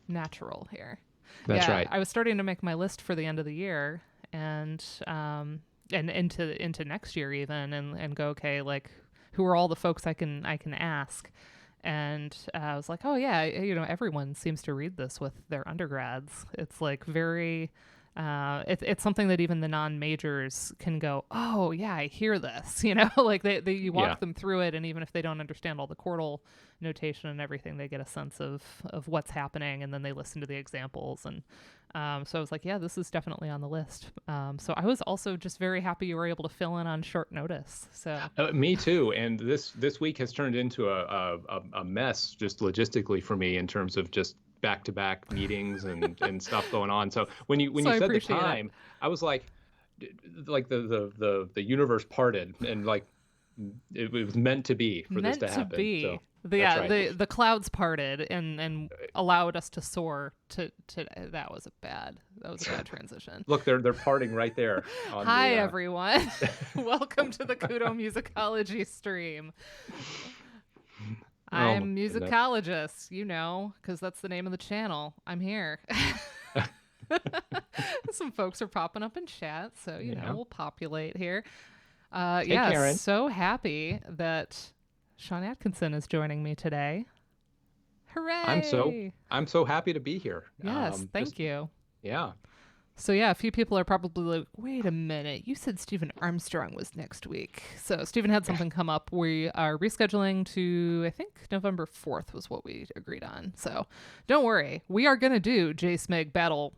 natural here. That's Yeah, right. I was starting to make my list for the end of the year and into next year even and go, okay, like who are all the folks I can ask. And I was like, oh yeah, everyone seems to read this with their undergrads. It's like very, it's something that even the non-majors can go, oh yeah, I hear this. Like you Yeah. walk them through it, and even if they don't understand all the chordal notation and everything, they get a sense of what's happening, and then they listen to the examples. And so I was like, yeah, this is definitely on the list. So I was also just very happy you were able to fill in on short notice. So Me too. And this week has turned into a mess just logistically for me in terms of just back-to-back meetings and stuff going on. So when so you I said the appreciate it. time, I was like the universe parted and like it was meant to be for this Meant to to happen. be. So that's right. The clouds parted and allowed us to soar to that was a bad transition. Look, they're parting right there on Hi the everyone. Welcome to the Kudomusicology stream. oh my I'm goodness. Musicologess, because that's the name of the channel. I'm here. Some folks are popping up in chat, so Yeah. we'll populate here. Hey, Yeah, Karen. so happy that Sean Atkinson is joining me today. I'm so Hooray! I'm so happy to be here. Yes, Just thank you. yeah. So yeah, a few people are probably like, "Wait a minute, you said Stephen Armstrong was next week." So Stephen had something come up. We are rescheduling to, I think, November 4th was what we agreed on. So don't worry, we are gonna do J Smeg battle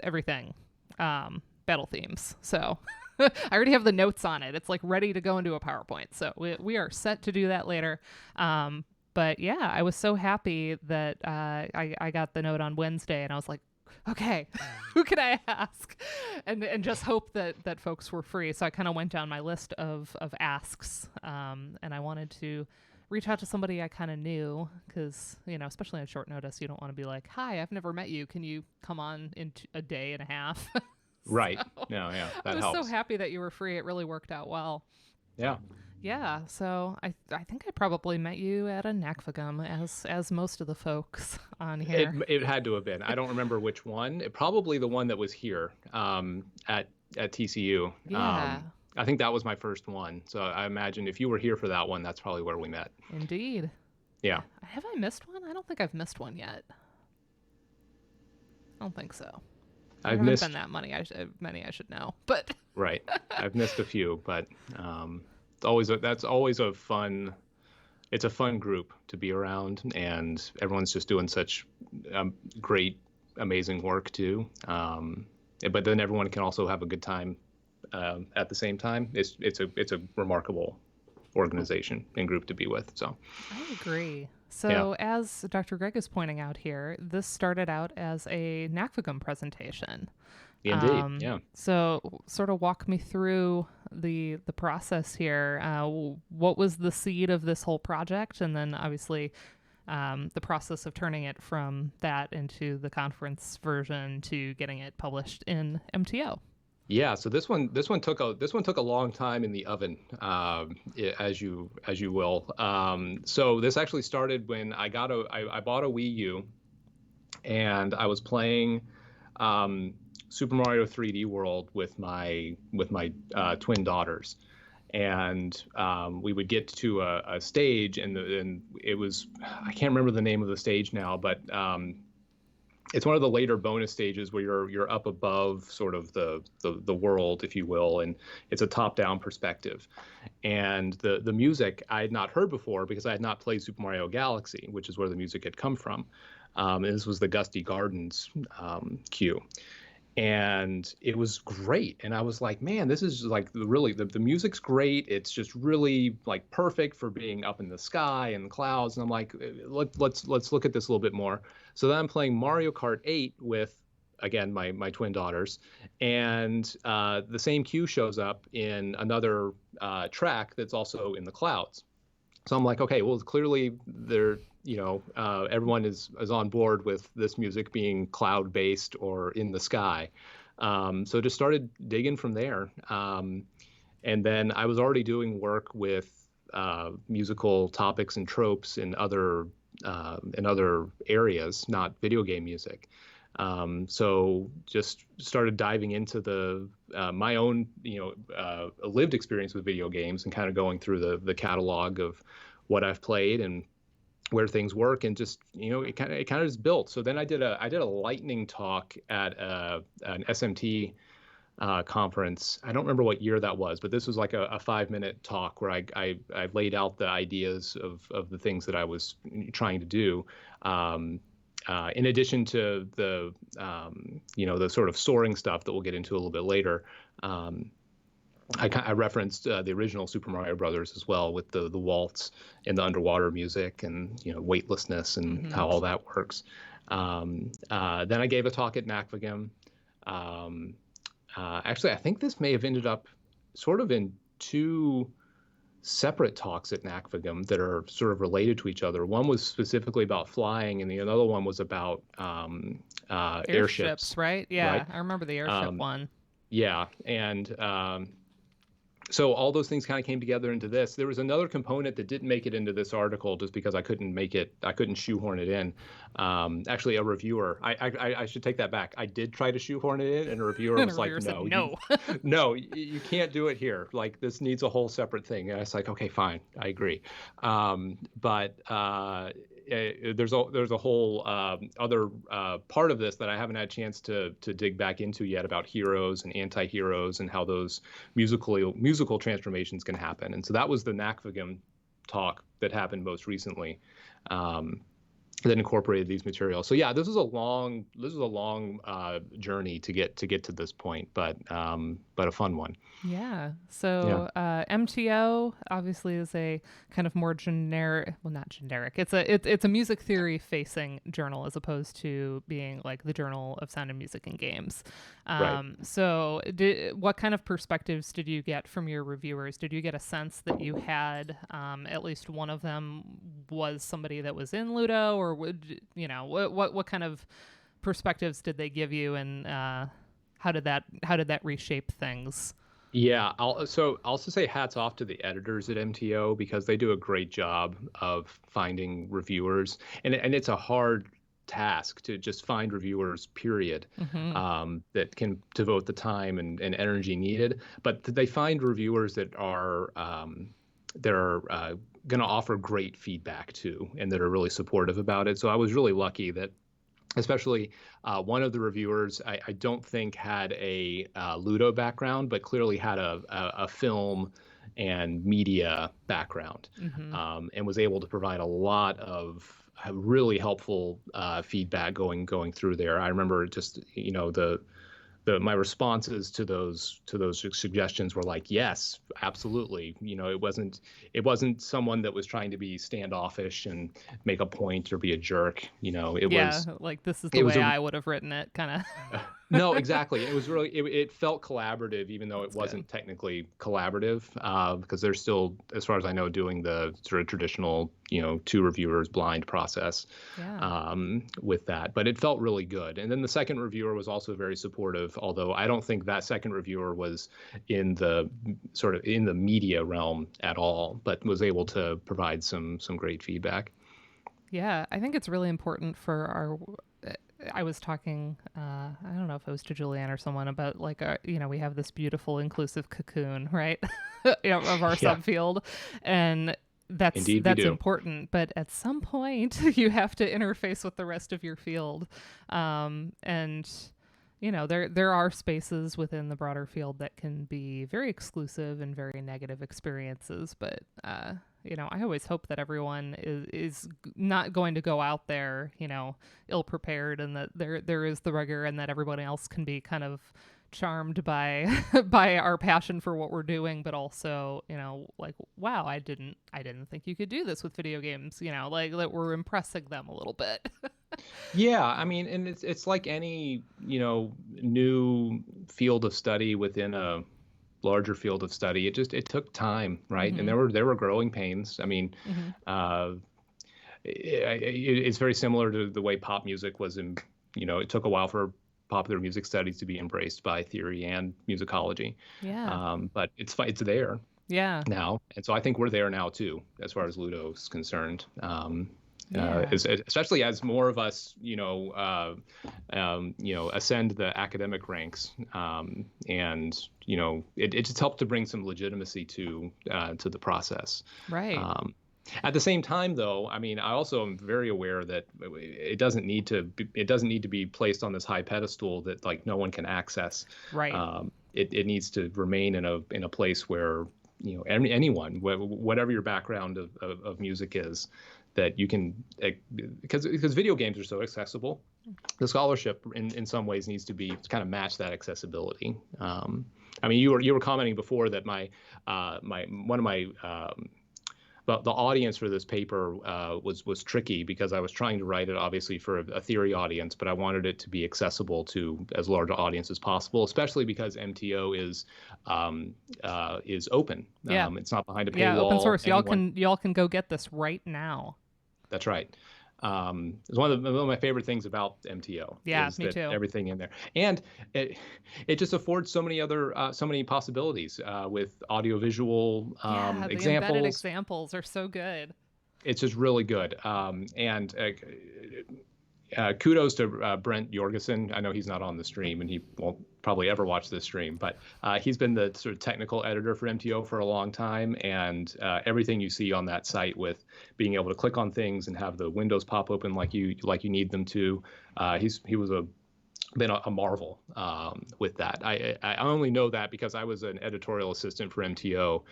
everything, battle themes. So I already have the notes on it. It's like ready to go into a PowerPoint. So we are set to do that later. But yeah, I was so happy that I got the note on Wednesday, and I was like, okay, who can I ask? And just hope that folks were free. So I kind of went down my list of asks, and I wanted to reach out to somebody I kind of knew because, especially on short notice, you don't want to be like, hi, I've never met you. Can you come on in a day and a half? Right. So No, yeah, I that was so helps. happy that you were free. It really worked out well. Yeah. Yeah, so I think I probably met you at a NACFAGM as most of the folks on It here. it had to have been. I don't remember which one. Probably the one that was here at TCU. Yeah, I think that was my first one. So I imagine if you were here for that one, that's probably where we met. indeed. Yeah. Have I missed one? I don't think I've missed one yet. I don't think so. There I've haven't been missed that many I should know. But right. I've missed a few, but that's always a fun. It's a fun group to be around, and everyone's just doing such great, amazing work too. But then everyone can also have a good time at the same time. It's a remarkable organization and group to be with. So I agree. yeah, So, as Dr. Greg is pointing out here, this started out as a NACFAGM presentation. indeed, yeah. So, sort of walk me through the process here. What was the seed of this whole project, and then obviously the process of turning it from that into the conference version to getting it published in MTO. Yeah, so this one took a long time in the oven, as you will. So this actually started when I bought a Wii U, and I was playing Super Mario 3D World with my twin daughters, and we would get to a stage, and it was, I can't remember the name of the stage now, but it's one of the later bonus stages where you're up above sort of the world, if you will, and it's a top-down perspective. And the music I had not heard before because I had not played Super Mario Galaxy, which is where the music had come from. And this was the Gusty Gardens cue, and it was great. And I was like, man, this is like really the music's great. It's just really like perfect for being up in the sky and the clouds. And I'm like, let's look at this a little bit more. So then I'm playing Mario Kart 8 with, again, my twin daughters, and the same cue shows up in another track that's also in the clouds. So I'm like, okay, well, clearly everyone is on board with this music being cloud based or in the sky. So just started digging from there. And then I was already doing work with musical topics and tropes in other in other areas, not video game music. So just started diving into the my own lived experience with video games and kind of going through the catalog of what I've played and where things work, and just it kind of just built. So then I did a lightning talk at an SMT conference. I don't remember what year that was, but this was like a 5-minute talk where I laid out the ideas of the things that I was trying to do. In addition to the the sort of soaring stuff that we'll get into a little bit later, I referenced the original Super Mario Brothers as well, with the waltz and the underwater music and weightlessness and how all that works. Then I gave a talk at NACVGM. Actually, I think this may have ended up sort of in 2 separate talks at NACVGM that are sort of related to each other. One was specifically about flying, and the other one was about airships. Right? Yeah, right? I remember the airship one. Yeah, and so all those things kind of came together into this. There was another component that didn't make it into this article just because I couldn't shoehorn it in. Actually, a reviewer, I should take that back. I did try to shoehorn it in, and a reviewer was like, no, no, you can't do it here. Like, this needs a whole separate thing. And I was like, okay, fine, I agree. But there's a whole other part of this that I haven't had a chance to dig back into yet, about heroes and anti-heroes and how those musical transformations can happen. And so that was the NACVGM talk that happened most recently, that incorporated these materials. So yeah, this was a long journey to get to this point, but a fun one. Yeah. So MTO obviously is a kind of more generic, well, not generic. It's a music theory facing journal, as opposed to being like the Journal of Sound and Music and Games. Right. So what kind of perspectives did you get from your reviewers? Did you get a sense that you had at least one of them was somebody that was in Ludo, or what kind of perspectives did they give you, and how did that reshape things? Yeah, I'll also say hats off to the editors at MTO, because they do a great job of finding reviewers, and it's a hard task to just find reviewers, period, that can devote the time and energy needed. But they find reviewers that are going to offer great feedback too, and that are really supportive about it. So I was really lucky that, especially one of the reviewers, I don't think had a Ludo background, but clearly had a film and media background, and was able to provide a lot of really helpful feedback going through there. I remember just my responses to those suggestions were like, yes, absolutely. It wasn't someone that was trying to be standoffish and make a point or be a jerk. It was like, this is the way I would have written it, kind of. No, exactly. It was really, it felt collaborative, even though it wasn't technically collaborative, because they're still, as far as I know, doing the sort of traditional, 2 reviewers blind process with that. But it felt really good. And then the second reviewer was also very supportive, although I don't think that second reviewer was in the media realm at all, but was able to provide some great feedback. Yeah, I think it's really important for our. I was talking, I don't know if it was to Julianne or someone, about like, we have this beautiful inclusive cocoon, right, of our subfield, and that's important. But at some point, you have to interface with the rest of your field, and there are spaces within the broader field that can be very exclusive and very negative experiences, but I always hope that everyone is not going to go out there, ill prepared, and that there is the rigor, and that everybody else can be kind of charmed by by our passion for what we're doing, but also, like, wow, I didn't think you could do this with video games, like that we're impressing them a little bit. Yeah, I mean, and it's like any, new field of study within a larger field of study. It took time, right? And there were growing pains. I mean, it's very similar to the way pop music was it took a while for popular music studies to be embraced by theory and musicology. Yeah. But it's there. Yeah. Now, and so I think we're there now too, as far as Ludo is concerned. Yeah. Especially as more of us, ascend the academic ranks, and it just helped to bring some legitimacy to the process. Right. At the same time, though, I mean, I also am very aware that it doesn't need to be placed on this high pedestal that like no one can access. Right. It needs to remain in a place where anyone, whatever your background of music is, that you can, because video games are so accessible. The scholarship in some ways needs to be kind of match that accessibility. I mean, you were commenting before that but the audience for this paper was tricky because I was trying to write it obviously for a theory audience, but I wanted it to be accessible to as large an audience as possible, especially because MTO is open. Yeah. It's not behind a paywall. Yeah, open source. Y'all can go get this right now. That's right. It's one of my favorite things about MTO. Yeah, is me that too. Everything in there, and it just affords so many possibilities with audiovisual the examples. embedded examples are so good. It's just really good. And kudos to Brent Jorgensen. I know he's not on the stream, and he won't probably ever watch this stream, but he's been the sort of technical editor for MTO for a long time, and everything you see on that site with being able to click on things and have the windows pop open like you need them to, he was been a marvel with that. I only know that because I was an editorial assistant for MTO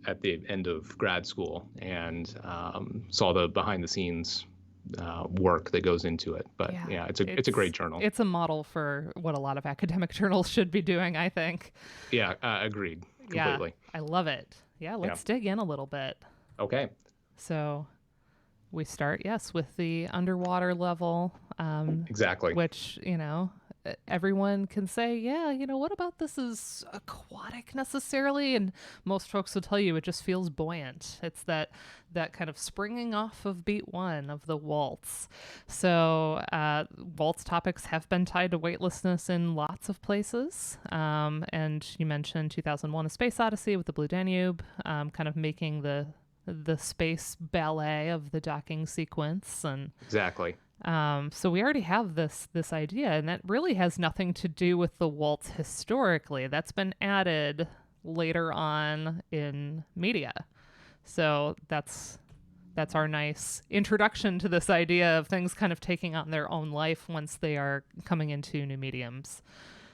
at the end of grad school and saw the behind the scenes work that goes into it. But yeah, it's a great journal. It's a model for what a lot of academic journals should be doing, I think. Yeah, agreed completely. Yeah, I love it. Yeah, let's dig in a little bit. Okay. So we start, yes, with the underwater level. Exactly. Which, everyone can say, yeah, what about this is aquatic necessarily? And most folks will tell you it just feels buoyant. It's that kind of springing off of beat one of the waltz. So waltz topics have been tied to weightlessness in lots of places. And you mentioned 2001: A Space Odyssey with the Blue Danube, kind of making the space ballet of the docking sequence. And exactly. So we already have this idea, and that really has nothing to do with the waltz historically. That's been added later on in media. So that's our nice introduction to this idea of things kind of taking on their own life once they are coming into new mediums.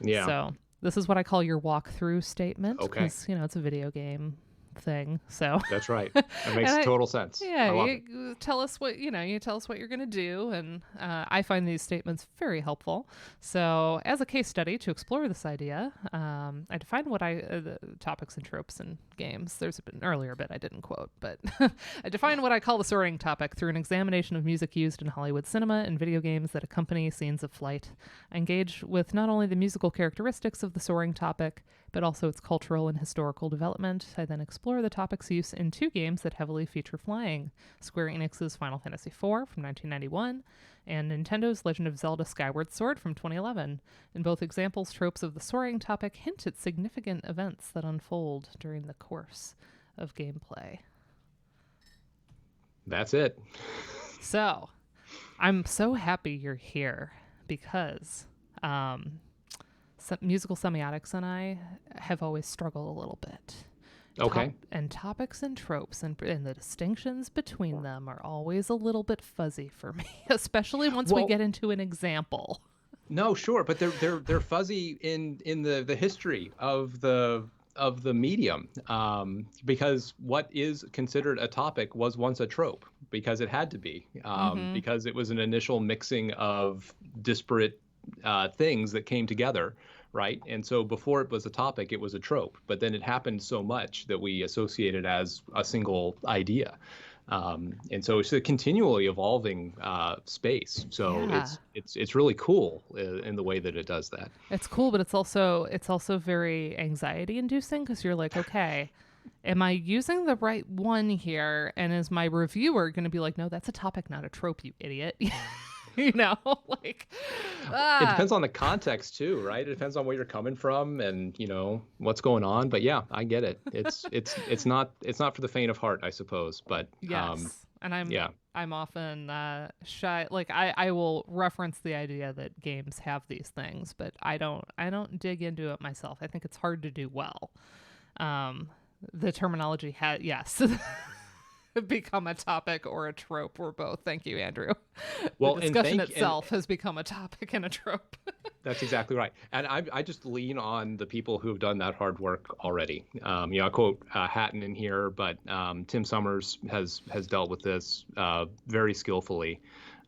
Yeah. So this is what I call your walkthrough statement. Okay. Because, it's a video game thing. So that's right. That makes total sense. Yeah, you tell us what you're going to do, and I find these statements very helpful. So, as a case study to explore this idea, I defined what the topics and tropes in games. There's an earlier bit I didn't quote, but I defined what I call the soaring topic through an examination of music used in Hollywood cinema and video games that accompany scenes of flight. I engage with not only the musical characteristics of the soaring topic, but also its cultural and historical development. I then explore the topic's use in two games that heavily feature flying: Square Enix's Final Fantasy IV from 1991 and Nintendo's Legend of Zelda Skyward Sword from 2011. In both examples, tropes of the soaring topic hint at significant events that unfold during the course of gameplay. That's it. So, I'm so happy you're here because musical semiotics and I have always struggled a little bit. Okay. And topics and tropes and the distinctions between them are always a little bit fuzzy for me, especially once we get into an example. No, sure, but they're fuzzy in the history of the medium, because what is considered a topic was once a trope because it had to be, because it was an initial mixing of disparate things that came together, right? And so before it was a topic, it was a trope, but then it happened so much that we associate it as a single idea. And so it's a continually evolving space. So it's really cool in the way that it does that. It's cool, but it's also very anxiety inducing because you're like, okay, am I using the right one here? And is my reviewer going to be like, no, that's a topic, not a trope, you idiot. It depends on the context too, right? It depends on where you're coming from and what's going on. But yeah, I get it. It's not for the faint of heart, I suppose. But yes. And Yeah. I'm often shy. Like I will reference the idea that games have these things, but I don't dig into it myself. I think it's hard to do well. The terminology has, yes, become a topic or a trope or both. Thank you, Andrew. The Well, discussion itself has become a topic and a trope. That's exactly right. And I just lean on the people who have done that hard work already. I quote Hatton in here, but Tim Summers has dealt with this very skillfully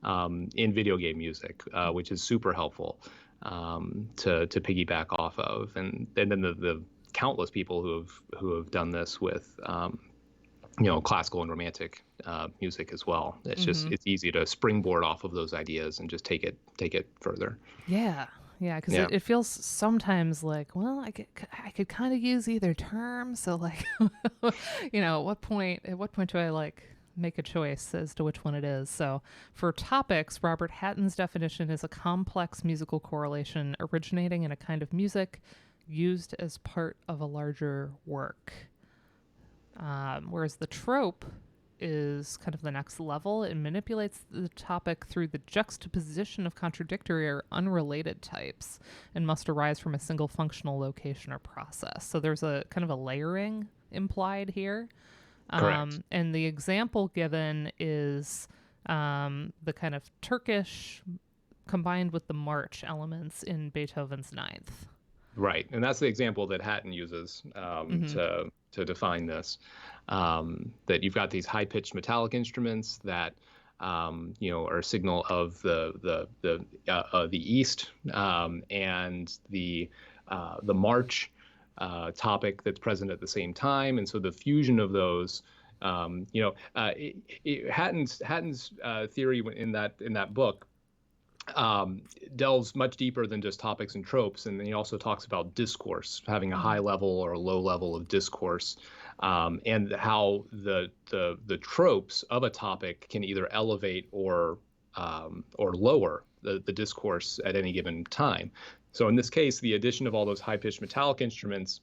in video game music, which is super helpful to piggyback off of. And then the countless people who have done this with classical and romantic music as well. It's just it's easy to springboard off of those ideas and just take it further. Yeah. Yeah, because it feels sometimes like, well, I could kind of use either term. So like, at what point do I like make a choice as to which one it is? So for topics, Robert Hatton's definition is a complex musical correlation originating in a kind of music used as part of a larger work. Whereas the trope is kind of the next level. It manipulates the topic through the juxtaposition of contradictory or unrelated types and must arise from a single functional location or process. So there's a kind of a layering implied here. Correct. And the example given is the kind of Turkish combined with the march elements in Beethoven's Ninth. Right, and that's the example that Hatton uses to define this. That you've got these high-pitched metallic instruments that are a signal of the East, and the march topic that's present at the same time, and so the fusion of those. Hatton's theory in that book delves much deeper than just topics and tropes, and then he also talks about discourse, having a high level or a low level of discourse, and how the tropes of a topic can either elevate or lower the discourse at any given time. So in this case, the addition of all those high-pitched metallic instruments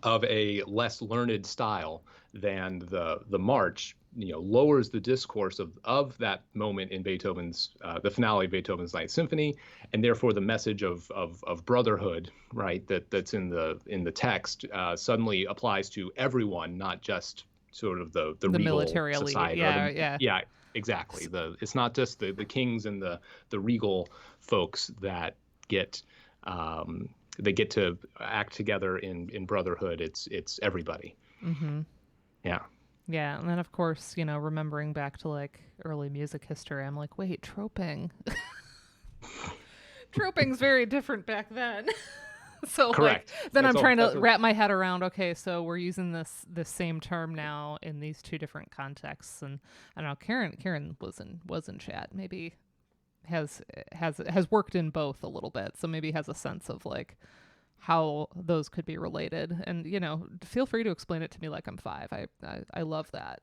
of a less learned style than the march, lowers the discourse of that moment in Beethoven's the finale of Beethoven's Ninth Symphony, and therefore the message of brotherhood, right, that's in the text suddenly applies to everyone, not just sort of the regal military elite. society. Yeah, exactly. It's not just the kings and the regal folks that get to act together in brotherhood. It's everybody. Yeah. Yeah, and then of course, remembering back to like early music history, I'm like, wait, troping. Troping's very different back then. So correct. Then I'm trying to wrap my head around, okay, so we're using this same term now in these two different contexts. And I don't know, Karen was in chat. Maybe has worked in both a little bit. So maybe has a sense of like how those could be related, and feel free to explain it to me like I'm 5. I love that.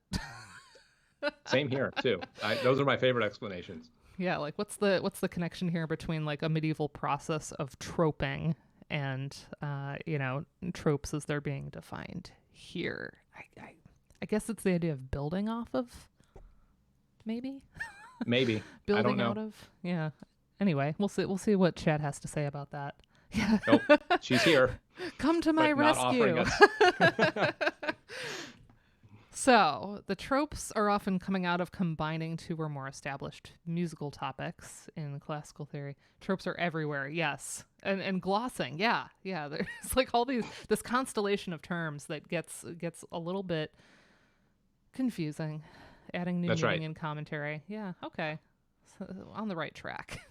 Same here too. Those are my favorite explanations. Yeah, like what's the connection here between like a medieval process of troping and tropes as they're being defined here? I guess it's the idea of building off of, maybe building I don't know. Out of. Yeah. Anyway, we'll see what Chad has to say about that. Yeah. Oh, she's here. Come to my rescue. So, the tropes are often coming out of combining two or more established musical topics in classical theory. Tropes are everywhere, yes. And glossing, yeah. There's like all this constellation of terms that gets a little bit confusing, adding new meaning and commentary. Yeah, okay. So, on the right track.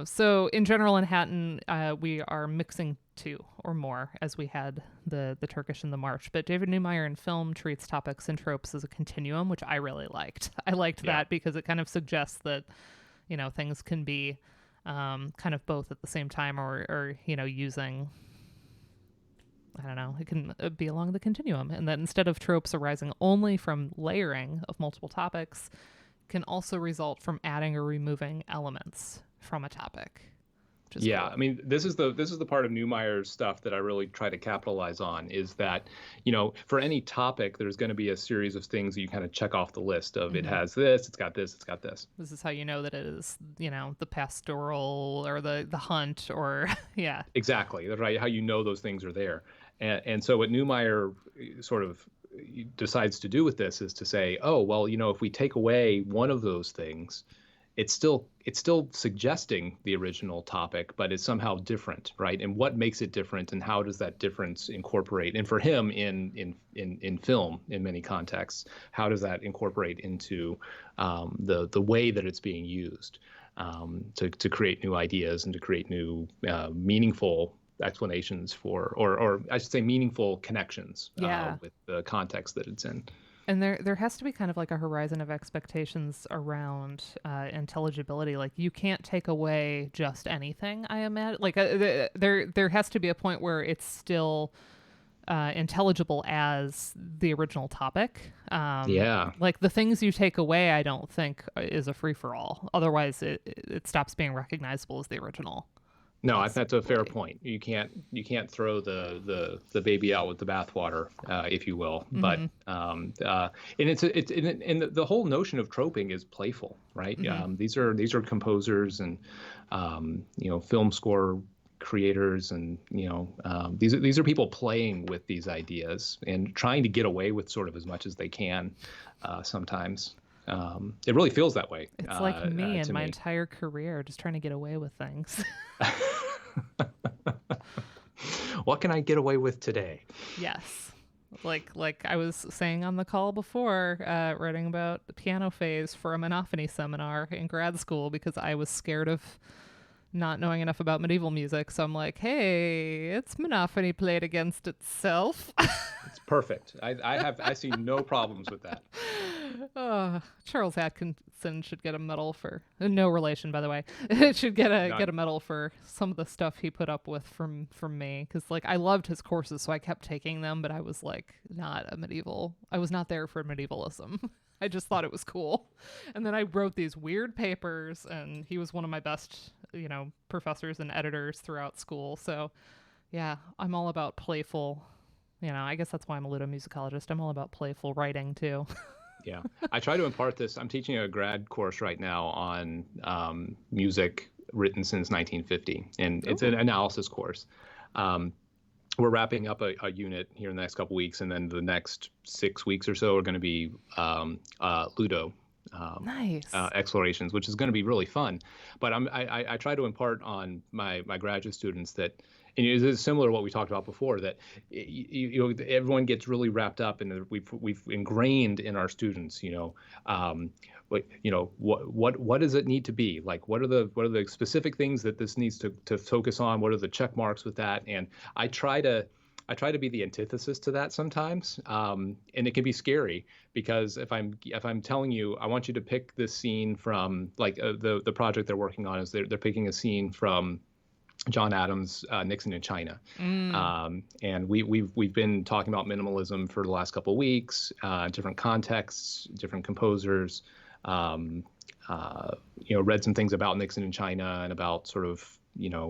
So in general in Hatton, we are mixing two or more, as we had the Turkish and the march. But David Neumeyer in film treats topics and tropes as a continuum, which I really liked. I liked that because it kind of suggests that, things can be kind of both at the same time or using, I don't know, it can be along the continuum. And that instead of tropes arising only from layering of multiple topics, can also result from adding or removing elements from a topic, which is Yeah, cool. I mean, this is the part of Neumeier's stuff that I really try to capitalize on is that, you know, for any topic, there's going to be a series of things that you kind of check off the list of it has this, it's got this, it's got this. This is how you know that it is, the pastoral or the hunt or yeah. Exactly, that's right. How you know those things are there, and so what Neumeier sort of decides to do with this is to say, oh well, you know, if we take away one of those things, it's still suggesting the original topic, but it's somehow different, right? And what makes it different, and how does that difference incorporate? And for him, in film, in many contexts, how does that incorporate into the way that it's being used to create new ideas and to create new meaningful explanations for, or I should say, meaningful connections Yeah. with the context that it's in. And there has to be kind of like a horizon of expectations around intelligibility. Like you can't take away just anything. I imagine like there has to be a point where it's still intelligible as the original topic. Yeah. Like the things you take away, I don't think is a free for all. Otherwise, it stops being recognizable as the original. No, that's a fair Possibly. point. You can't throw the baby out with the bathwater, if you will. But and the whole notion of troping is playful, right? These are composers and film score creators, and these are people playing with these ideas and trying to get away with sort of as much as they can. Sometimes it really feels that way. It's like me and to my me. entire career just trying to get away with things. What can I get away with today? Yes. Like I was saying on the call before, writing about the piano phase for a monophony seminar in grad school because I was scared of not knowing enough about medieval music. So I'm like, hey, it's monophony played against itself. It's perfect. I see no problems with that. Charles Atkinson should get a medal for no relation, by the way. Should get a None. medal for some of the stuff he put up with from me, because like I loved his courses, so I kept taking them, but I was like I was not there for medievalism. I just thought it was cool, and then I wrote these weird papers, and he was one of my best professors and editors throughout school. So yeah, I'm all about playful. I guess that's why I'm a ludomusicologist. I'm all about playful writing too. Yeah, I try to impart this. I'm teaching a grad course right now on music written since 1950, and it's an Ooh. analysis course. We're wrapping up a unit here in the next couple weeks, and then the next 6 weeks or so are going to be Ludo Nice. explorations, which is going to be really fun. But I try to impart on my graduate students that, and it is similar to what we talked about before, that everyone gets really wrapped up, and we've ingrained in our students, what does it need to be like? What are the specific things that this needs to focus on? What are the check marks with that? And I try to be the antithesis to that sometimes, and it can be scary because if I'm telling you I want you to pick this scene from, like, the project they're working on is they're picking a scene from John Adams' Nixon in China, and we've been talking about minimalism for the last couple of weeks, different contexts, different composers. Read some things about Nixon in China and about sort of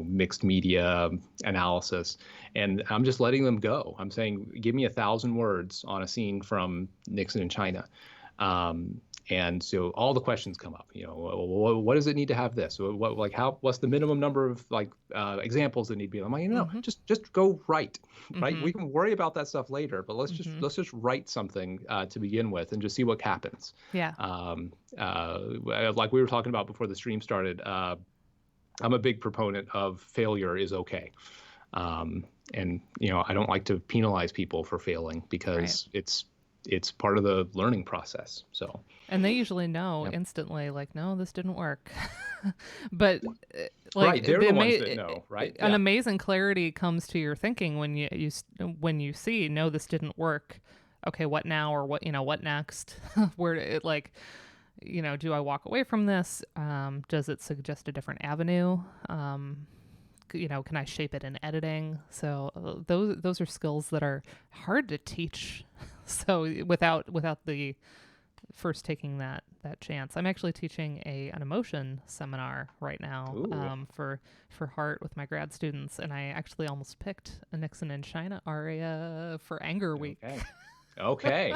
mixed media analysis, and I'm just letting them go. I'm saying, give me 1,000 words on a scene from Nixon in China. And so all the questions come up. What does it need to have this? What's the minimum number of examples that need to be? I'm like, just go write, right? We can worry about that stuff later, but let's just write something to begin with and just see what happens. Yeah. Like we were talking about before the stream started. I'm a big proponent of failure is okay. And I don't like to penalize people for failing because it's part of the learning process. So. And they usually know instantly, like, no, this didn't work. But they're the ones that know, right? An amazing clarity comes to your thinking when you see, no, this didn't work. Okay, what now? Or what next? Do I walk away from this? Does it suggest a different avenue? Can I shape it in editing? So those are skills that are hard to teach. So without the first taking that that chance. I'm actually teaching an emotion seminar right now for Heart with my grad students, and I actually almost picked a Nixon and China aria for Anger Week. Okay.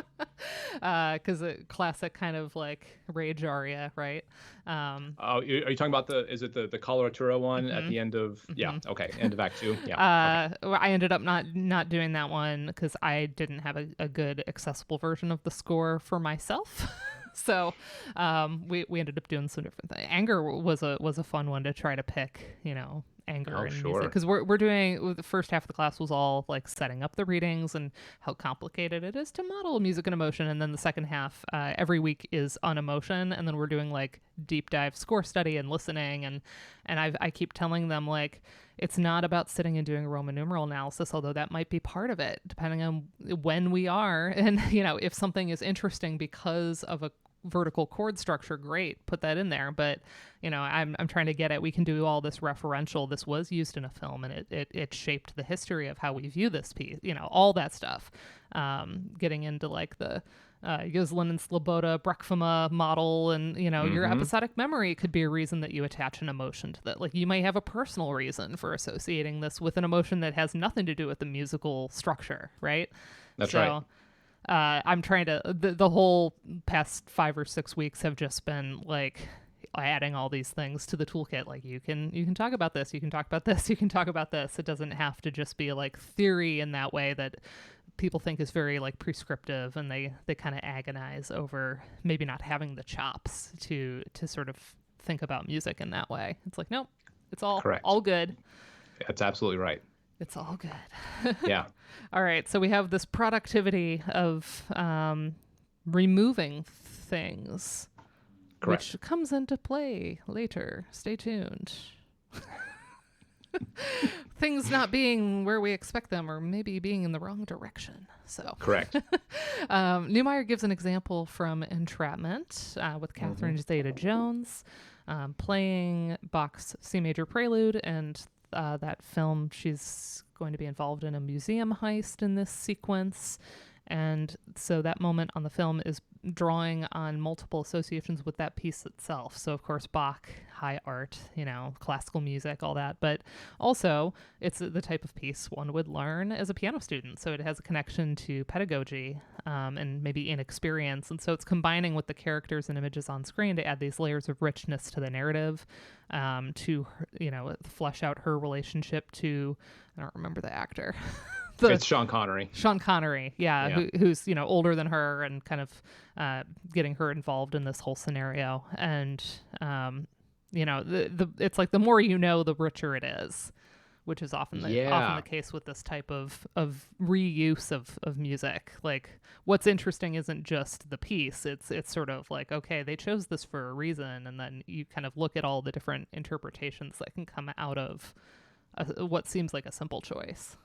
Because a classic kind of like rage aria, right? Are you talking about is it the coloratura one at the end of, okay, end of Act 2? Yeah. I ended up not doing that one because I didn't have a good accessible version of the score for myself. So we ended up doing some different things. Anger was a fun one to try to pick, anger and music, because we're doing the first half of the class was all like setting up the readings and how complicated it is to model music and emotion, and then the second half every week is on emotion, and then we're doing like deep dive score study and listening, and I keep telling them, like, it's not about sitting and doing Roman numeral analysis, although that might be part of it depending on when we are, and if something is interesting because of a vertical chord structure, great, put that in there. But I'm trying to get at, we can do all this referential, this was used in a film and it shaped the history of how we view this piece, all that stuff, getting into like the Yoslin and Sloboda Brekfema model, and your episodic memory could be a reason that you attach an emotion to that. Like, you might have a personal reason for associating this with an emotion that has nothing to do with the musical structure, right? That's right. I'm trying to, the whole past 5 or 6 weeks have just been like adding all these things to the toolkit. Like, you can talk about this, you can talk about this, you can talk about this. It doesn't have to just be like theory in that way that people think is very like prescriptive, and they kind of agonize over maybe not having the chops to sort of think about music in that way. It's like, nope, it's all correct, all good. That's absolutely right. It's all good. Yeah. All right. So we have this productivity of removing things, correct, which comes into play later. Stay tuned. Things not being where we expect them, or maybe being in the wrong direction. So correct. Neumeier gives an example from Entrapment with Catherine Zeta-Jones playing Bach's C major prelude, and that film, she's going to be involved in a museum heist in this sequence. And so that moment on the film is drawing on multiple associations with that piece itself. So, of course, Bach, high art, classical music, all that. But also, it's the type of piece one would learn as a piano student. So it has a connection to pedagogy and maybe inexperience. And so it's combining with the characters and images on screen to add these layers of richness to the narrative, to, flesh out her relationship to, I don't remember the actor. It's Sean Connery. Sean Connery, yeah. Who's older than her, and kind of getting her involved in this whole scenario. And it's like the more you know, the richer it is, which is often the case with this type of reuse of music. Like, what's interesting isn't just the piece; it's sort of like, okay, they chose this for a reason, and then you kind of look at all the different interpretations that can come out of what seems like a simple choice.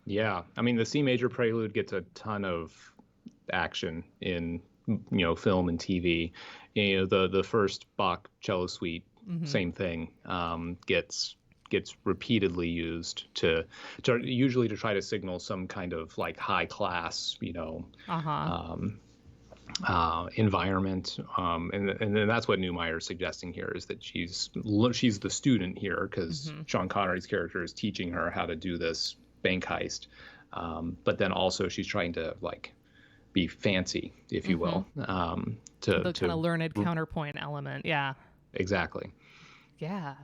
Yeah, I mean, the C major prelude gets a ton of action in film and TV. The first Bach cello suite, same thing, gets repeatedly used to usually to try to signal some kind of like high class environment, and then that's what Neumeier is suggesting here, is that she's the student here, because Sean Connery's character is teaching her how to do this bank heist, but then also she's trying to like be fancy, if you will, to the kind of learned counterpoint element. Yeah, exactly. Yeah.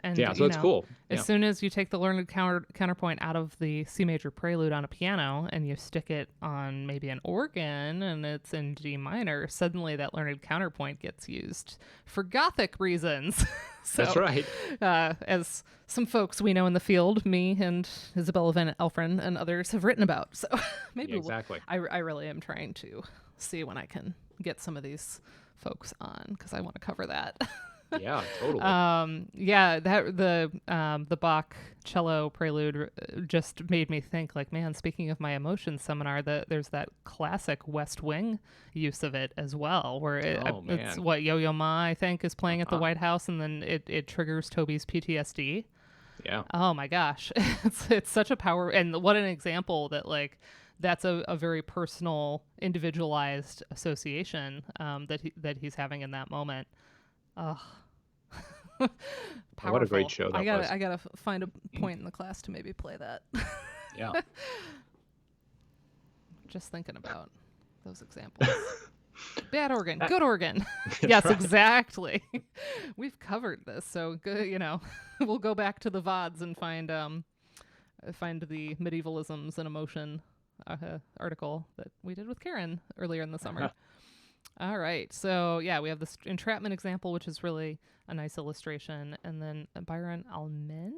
And so it's cool. As soon as you take the learned counterpoint out of the C major prelude on a piano and you stick it on maybe an organ and it's in G minor, suddenly that learned counterpoint gets used for Gothic reasons. So, that's right. As some folks we know in the field, me and Isabella Van Elfren and others have written about. So maybe exactly. I really am trying to see when I can get some of these folks on, because I want to cover that. Yeah, totally. The Bach cello prelude just made me think, like, man, speaking of my emotions seminar, there's that classic West Wing use of it as well, where it's what Yo-Yo Ma, I think, is playing at the White House, and then it triggers Toby's PTSD. Yeah. Oh my gosh, it's such a power, and what an example that, like, that's a very personal, individualized association that he's having in that moment. Ugh. Powerful. What a great show that was. I gotta find a point in the class to maybe play that. Yeah. Just thinking about those examples. Bad organ, good organ. Yes, right. Exactly. We've covered this, so we'll go back to the VODs and find the medievalisms and emotion article that we did with Karen earlier in the summer. All right, so yeah, we have this entrapment example, which is really a nice illustration, and then Byron Almen.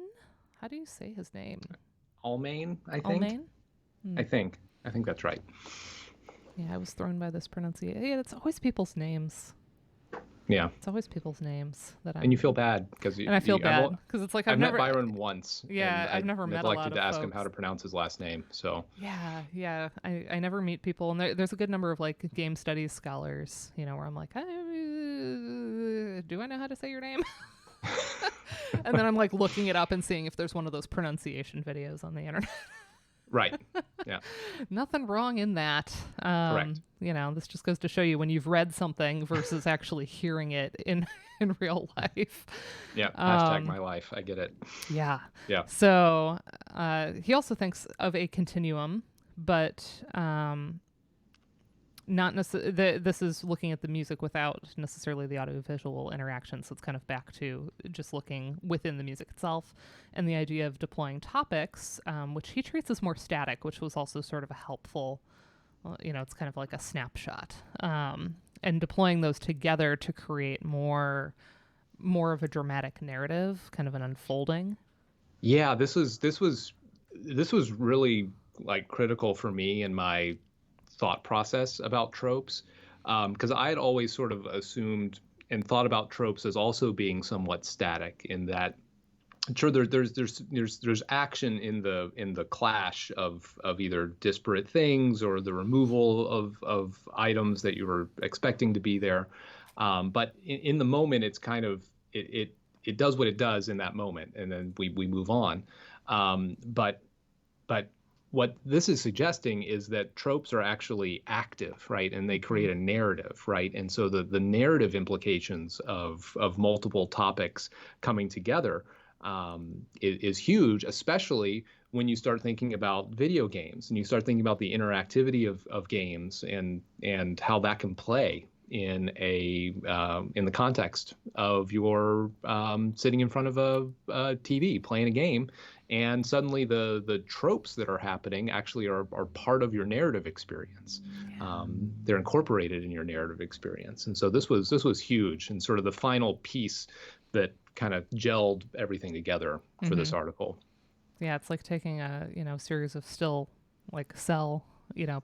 How do you say his name? Almain, I think. Almain? I think that's right. Yeah, I was thrown by this pronunciation. Yeah, it's always people's names. Yeah. It's always people's names that I. And you feel bad because and I feel bad because it's like I've never met Byron once. Yeah, I've never met a lot of neglected to ask folks. him how to pronounce his last name. So. Yeah. I never meet people, and there's a good number of like game studies scholars, where I'm like, do I know how to say your name? And then I'm like looking it up and seeing if there's one of those pronunciation videos on the internet. Right. Yeah. Nothing wrong in that. Correct. This just goes to show you when you've read something versus actually hearing it in real life. Yeah. Hashtag my life. I get it. Yeah. Yeah. So he also thinks of a continuum, but not necessarily. This is looking at the music without necessarily the audiovisual interaction. So it's kind of back to just looking within the music itself, and the idea of deploying topics, which he treats as more static, which was also sort of a helpful. It's kind of like a snapshot, and deploying those together to create more of a dramatic narrative, kind of an unfolding. Yeah, this was really like critical for me in my thought process about tropes, because I had always sort of assumed and thought about tropes as also being somewhat static in that. Sure, there's action in the clash of either disparate things or the removal of items that you were expecting to be there, but in the moment it's kind of it does what it does in that moment, and then we move on, but what this is suggesting is that tropes are actually active, right? And they create a narrative, right? And so the narrative implications of multiple topics coming together is huge, especially when you start thinking about video games and you start thinking about the interactivity of games and how that can play in the context of your sitting in front of a TV playing a game, and suddenly the tropes that are happening actually are part of your narrative experience. Yeah. They're incorporated in your narrative experience, and so this was huge, and sort of the final piece that kind of gelled everything together for this article. Yeah, it's like taking a series of still like cell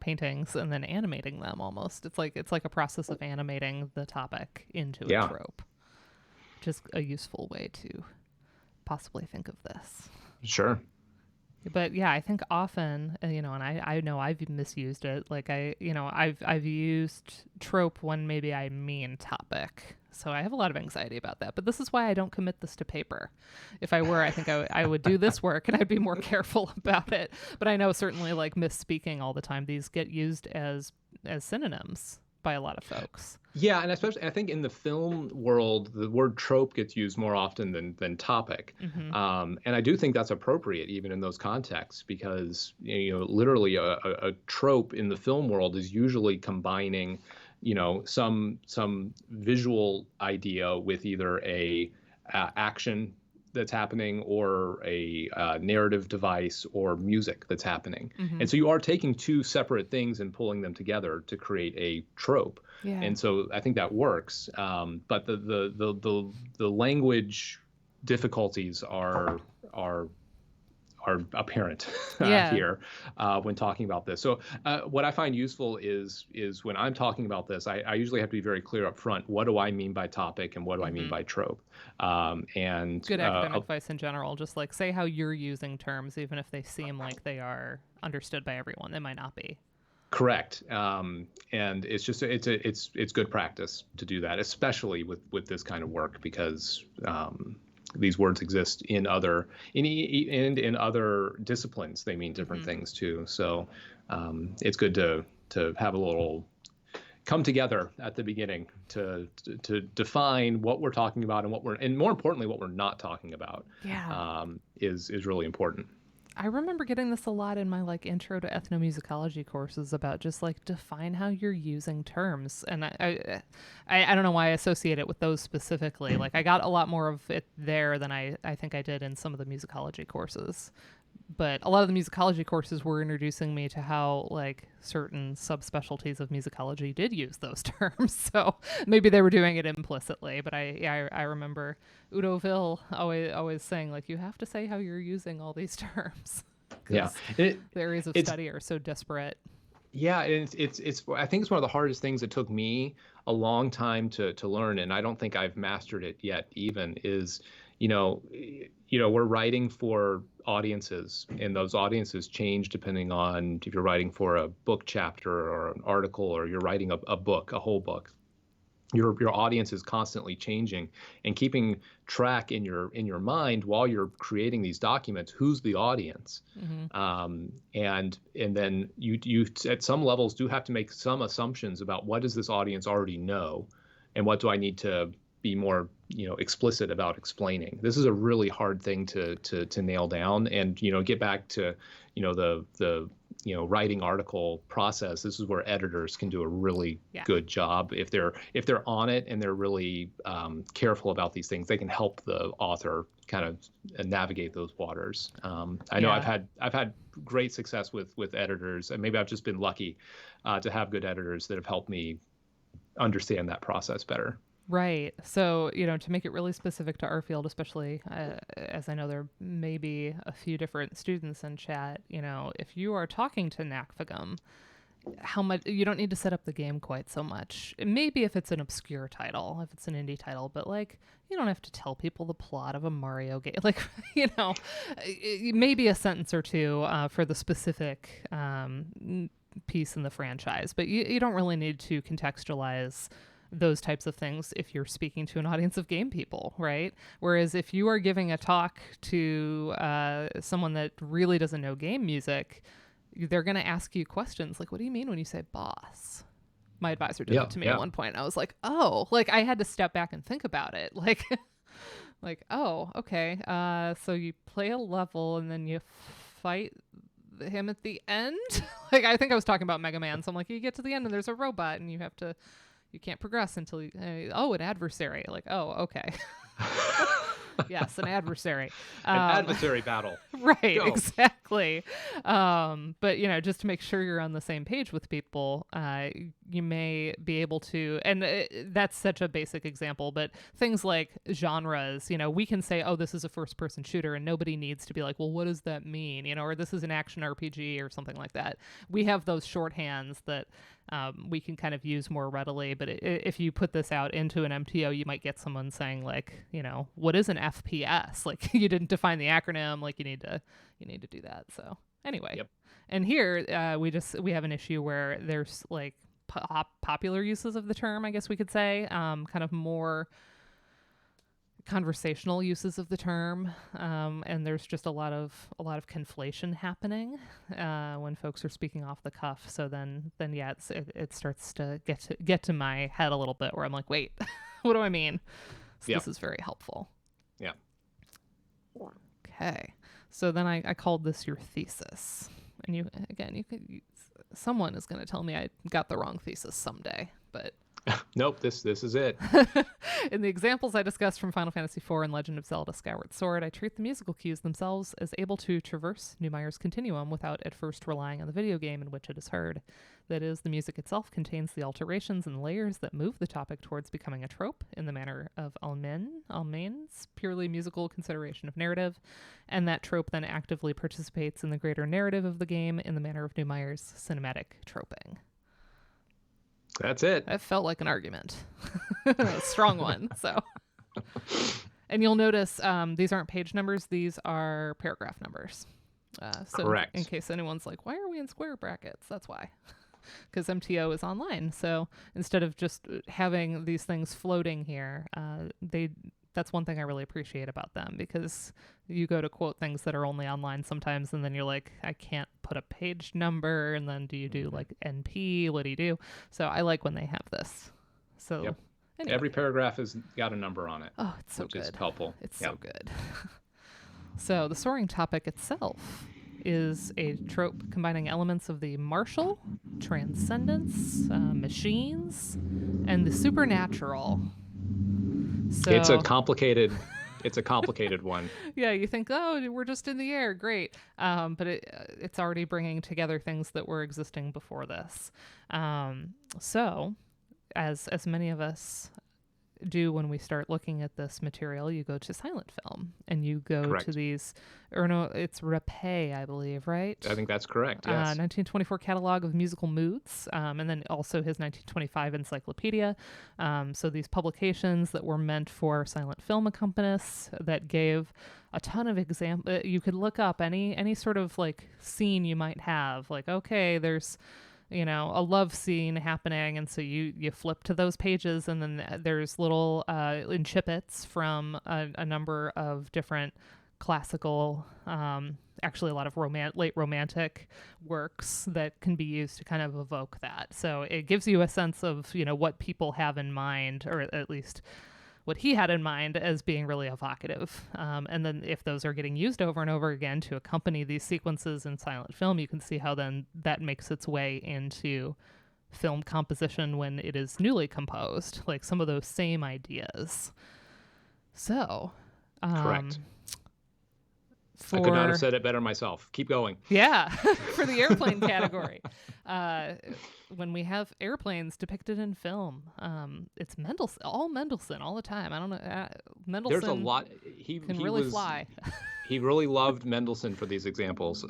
paintings and then animating them almost. It's like a process of animating the topic into a trope. Just a useful way to possibly think of this. Sure. But yeah, I think often, and I know I've misused it. Like I've used trope when maybe I mean topic. So I have a lot of anxiety about that. But this is why I don't commit this to paper. If I were, I think I would do this work and I'd be more careful about it. But I know certainly like misspeaking all the time, these get used as synonyms by a lot of folks. Yeah, and especially I think in the film world, the word trope gets used more often than topic, and I do think that's appropriate even in those contexts, because literally a trope in the film world is usually combining some visual idea with either a action that's happening or a narrative device or music that's happening. And so you are taking two separate things and pulling them together to create a trope. Yeah. And so I think that works. But the language difficulties are apparent here when talking about this. So what I find useful is when I'm talking about this, I usually have to be very clear up front. What do I mean by topic and what do I mean by trope? And good academic advice in general. Just like say how you're using terms, even if they seem like they are understood by everyone, they might not be. Correct. And it's just it's good practice to do that, especially with this kind of work, because these words exist in other in other disciplines. They mean different things too. So it's good to have a little come together at the beginning to define what we're talking about and more importantly what we're not talking about. Is really important. I remember getting this a lot in my like intro to ethnomusicology courses about just like define how you're using terms, and I don't know why I associate it with those specifically. Like I got a lot more of it there than I think I did in some of the musicology courses. But a lot of the musicology courses were introducing me to how like certain subspecialties of musicology did use those terms. So maybe they were doing it implicitly, but I remember Udo Will always saying like you have to say how you're using all these terms. Yeah, the areas of study are so disparate. Yeah, and it's I think it's one of the hardest things that took me a long time to learn, and I don't think I've mastered it yet. Even is we're writing for audiences, and those audiences change depending on if you're writing for a book chapter or an article, or you're writing a book, a whole book. Your audience is constantly changing, and keeping track in your mind while you're creating these documents, who's the audience, and then you at some levels do have to make some assumptions about what does this audience already know, and what do I need to be more explicit about explaining. This is a really hard thing to nail down, and get back to the writing article process. This is where editors can do a really good job if they're on it and they're really careful about these things. They can help the author kind of navigate those waters. I know I've had great success with editors, and maybe I've just been lucky to have good editors that have helped me understand that process better. Right. So, to make it really specific to our field, especially as I know there may be a few different students in chat, if you are talking to NACFGM, how much you don't need to set up the game quite so much. Maybe if it's an obscure title, if it's an indie title, but like you don't have to tell people the plot of a Mario game. Like, maybe a sentence or two for the specific piece in the franchise, but you don't really need to contextualize those types of things if you're speaking to an audience of game people, right? Whereas if you are giving a talk to someone that really doesn't know game music, they're going to ask you questions like, what do you mean when you say boss? My advisor did it to me at one point. I was like, oh, like I had to step back and think about it. Like, oh, okay. So you play a level and then you fight him at the end. Like, I think I was talking about Mega Man. So I'm like, you get to the end and there's a robot and you can't progress until an adversary. Like, oh, okay. Yes, an adversary. An adversary battle. Right, go. Exactly. But, just to make sure you're on the same page with people, you may be able to, and that's such a basic example, but things like genres, we can say, oh, this is a first-person shooter, and nobody needs to be like, well, what does that mean? Or this is an action RPG or something like that. We have those shorthands that we can kind of use more readily, but if you put this out into an MTO, you might get someone saying like, what is an FPS? Like you didn't define the acronym, like you need to do that. So anyway, And here we have an issue where there's like popular uses of the term, I guess we could say, kind of more conversational uses of the term, and there's just a lot of conflation happening when folks are speaking off the cuff. So then it starts to get to my head a little bit where I'm like, wait, what do I mean? So this is very helpful. Yeah. Okay. So then I called this your thesis, and someone is going to tell me I got the wrong thesis someday, but. Nope, this is it. In the examples I discussed from Final Fantasy IV and Legend of Zelda Skyward Sword, I treat the musical cues themselves as able to traverse Neumayer's continuum without at first relying on the video game in which it is heard. That is, the music itself contains the alterations and layers that move the topic towards becoming a trope in the manner of Almain's purely musical consideration of narrative, and that trope then actively participates in the greater narrative of the game in the manner of Neumayer's cinematic troping. That's it. That felt like an argument. A strong one. So, and you'll notice these aren't page numbers. These are paragraph numbers. So correct. In case anyone's like, why are we in square brackets? That's why. Because MTO is online. So instead of just having these things floating here, they that's one thing I really appreciate about them, because you go to quote things that are only online sometimes, and then you're like, I can't put a page number, and then do you do like NP? What do you do? So I like when they have this. So Yep. anyway. Every paragraph has got a number on it. Oh, it's so which good. is helpful. It's so good. So the soaring topic itself is a trope combining elements of the martial, transcendence, machines, and the supernatural. So It's a complicated one. yeah, you think, oh, we're just in the air, great, but it's already bringing together things that were existing before this. So, as many of us do when we start looking at this material, you go to silent film and you go Correct. to these, or no, it's Rapé, I believe, right? I think that's correct. Yes. 1924 catalog of musical moods, and then also his 1925 encyclopedia. So these publications that were meant for silent film accompanists that gave a ton of examples. You could look up any sort of like scene you might have, like, okay, there's a love scene happening, and so you flip to those pages, and then there's little incipits from a number of different classical, actually a lot of late romantic works that can be used to kind of evoke that. So it gives you a sense of what people have in mind, or at least what he had in mind as being really evocative. And then if those are getting used over and over again to accompany these sequences in silent film, you can see how then that makes its way into film composition when it is newly composed, like some of those same ideas. So, correct. I could not have said it better myself. Keep going. Yeah, for the airplane category. When we have airplanes depicted in film, it's Mendelssohn, all the time. I don't know. Mendelssohn. There's a lot. He really fly. He really loved Mendelssohn for these examples.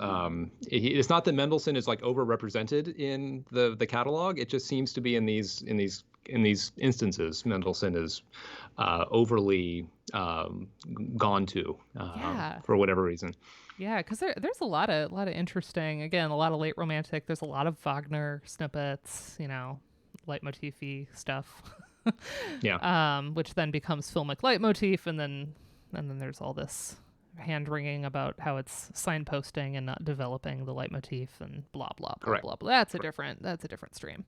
It's not that Mendelssohn is like overrepresented in the catalog. It just seems to be in these instances, Mendelssohn is overly gone to for whatever reason. Yeah, because there's a lot of interesting, again, a lot of late romantic. There's a lot of Wagner snippets, leitmotify stuff. Yeah. Which then becomes filmic leitmotif, and then there's all this hand wringing about how it's signposting and not developing the leitmotif and blah blah blah. Correct. Blah blah. That's a different stream.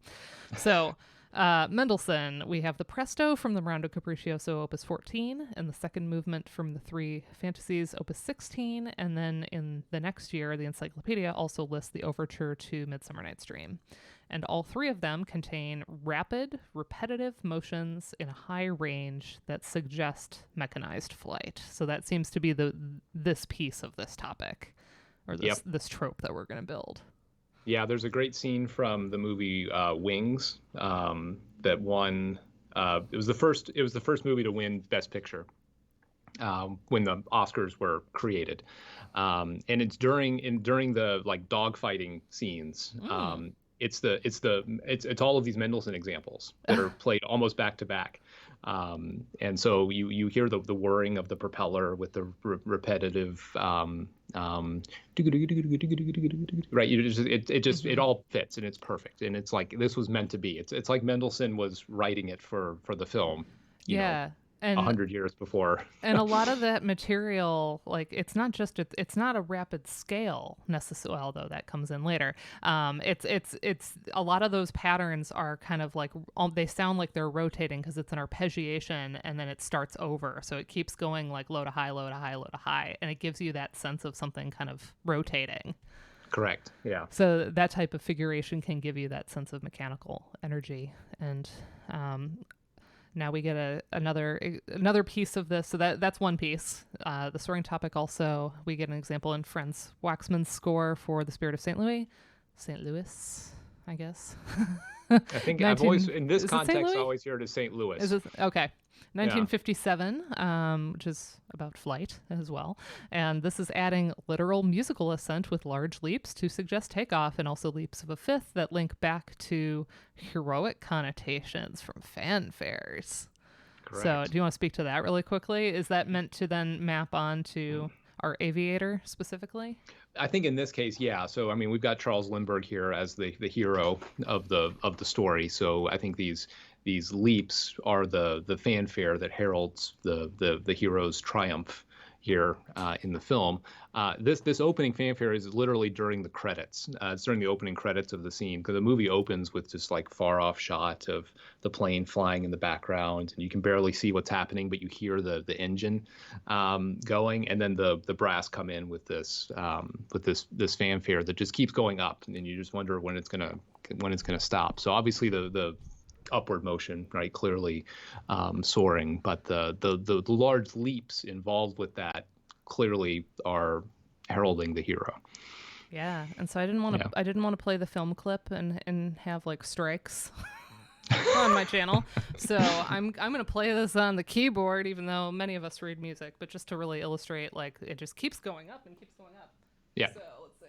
So. Mendelssohn, we have the Presto from the Rondo Capriccioso, Opus 14, and the second movement from the Three Fantasies, Opus 16, and then in the next year, the Encyclopedia also lists the Overture to Midsummer Night's Dream. And all three of them contain rapid, repetitive motions in a high range that suggest mechanized flight. So that seems to be this piece of this topic, or this trope that we're going to build. Yeah, there's a great scene from the movie Wings that won. It was the first movie to win Best Picture when the Oscars were created, and it's during the like dogfighting scenes. It's all of these Mendelssohn examples that are played almost back to back. And so you hear the whirring of the propeller with the repetitive right. It all fits, and it's perfect, and it's like this was meant to be. It's like Mendelssohn was writing it for the film. You know, 100 years before. And a lot of that material, like it's not a rapid scale necessarily, although that comes in later. It's a lot of those patterns are kind of like they sound like they're rotating because it's an arpeggiation, and then it starts over, so it keeps going like low to high, low to high, low to high, and it gives you that sense of something kind of rotating. Correct. Yeah. So that type of figuration can give you that sense of mechanical energy, and now we get another piece of this. So that's one piece. The soaring topic also, we get an example in Franz Waxman's score for The Spirit of St. Louis, I guess. I think I've always, in this context, I always hear it as St. Louis. Is it? Okay. 1957, which is about flight as well. And this is adding literal musical ascent with large leaps to suggest takeoff, and also leaps of a fifth that link back to heroic connotations from fanfares. Correct. So do you want to speak to that really quickly? Is that meant to then map onto our aviator specifically? I think in this case, yeah. So I mean, we've got Charles Lindbergh here as the hero of the story. So I think these these leaps are the fanfare that heralds the hero's triumph here in the film. This opening fanfare is literally during the credits. It's during the opening credits of the scene, because the movie opens with just like far off shot of the plane flying in the background, and you can barely see what's happening, but you hear the engine going, and then the brass come in with this fanfare that just keeps going up, and you just wonder when it's gonna stop. So obviously the upward motion, right? Clearly soaring, but the large leaps involved with that clearly are heralding the hero. Yeah, and so I didn't want to play the film clip and have like strikes on my channel. So I'm gonna play this on the keyboard, even though many of us read music, but just to really illustrate, like, it just keeps going up and keeps going up. Yeah. So let's see.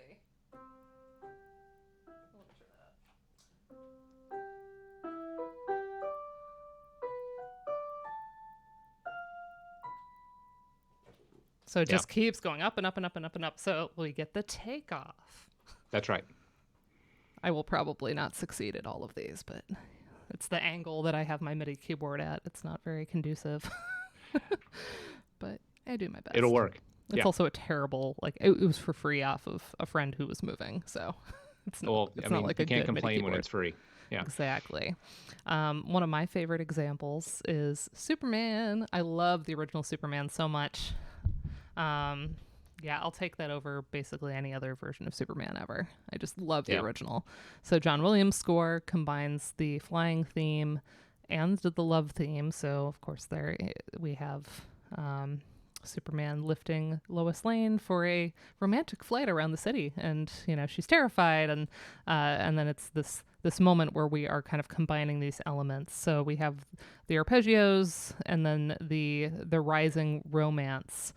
So it just keeps going up and up and up and up and up. So we get the takeoff. That's right. I will probably not succeed at all of these, but it's the angle that I have my MIDI keyboard at. It's not very conducive. But I do my best. It'll work. It's also a terrible, like, it was for free off of a friend who was moving. So it's not, not like you a can't good complain MIDI when keyboard. It's free. Yeah. Exactly. One of my favorite examples is Superman. I love the original Superman so much. Yeah, I'll take that over basically any other version of Superman ever. I just love the original. So John Williams' score combines the flying theme and the love theme. So of course there we have Superman lifting Lois Lane for a romantic flight around the city, and she's terrified, and then it's this moment where we are kind of combining these elements. So we have the arpeggios and then the rising romance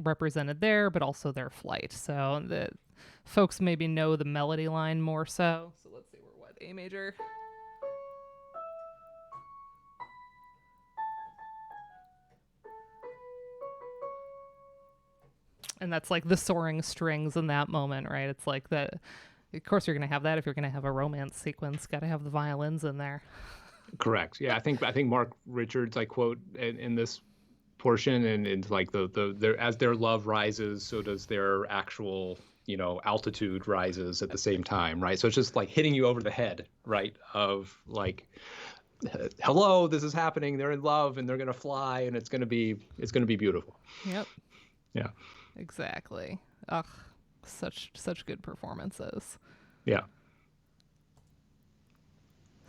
represented there, but also their flight. So the folks maybe know the melody line more so. So let's see, we're what, A major? And that's like the soaring strings in that moment, right? It's like that. Of course, you're going to have that if you're going to have a romance sequence. Got to have the violins in there. Correct. Yeah, I think Mark Richards, I quote in this portion, and it's like the as their love rises, so does their actual altitude rises at the same time, right? So it's just like hitting you over the head, right? Of like, hello, this is happening. They're in love and they're going to fly, and it's going to be beautiful. Yep. Yeah. Exactly. Ugh, such good performances. Yeah.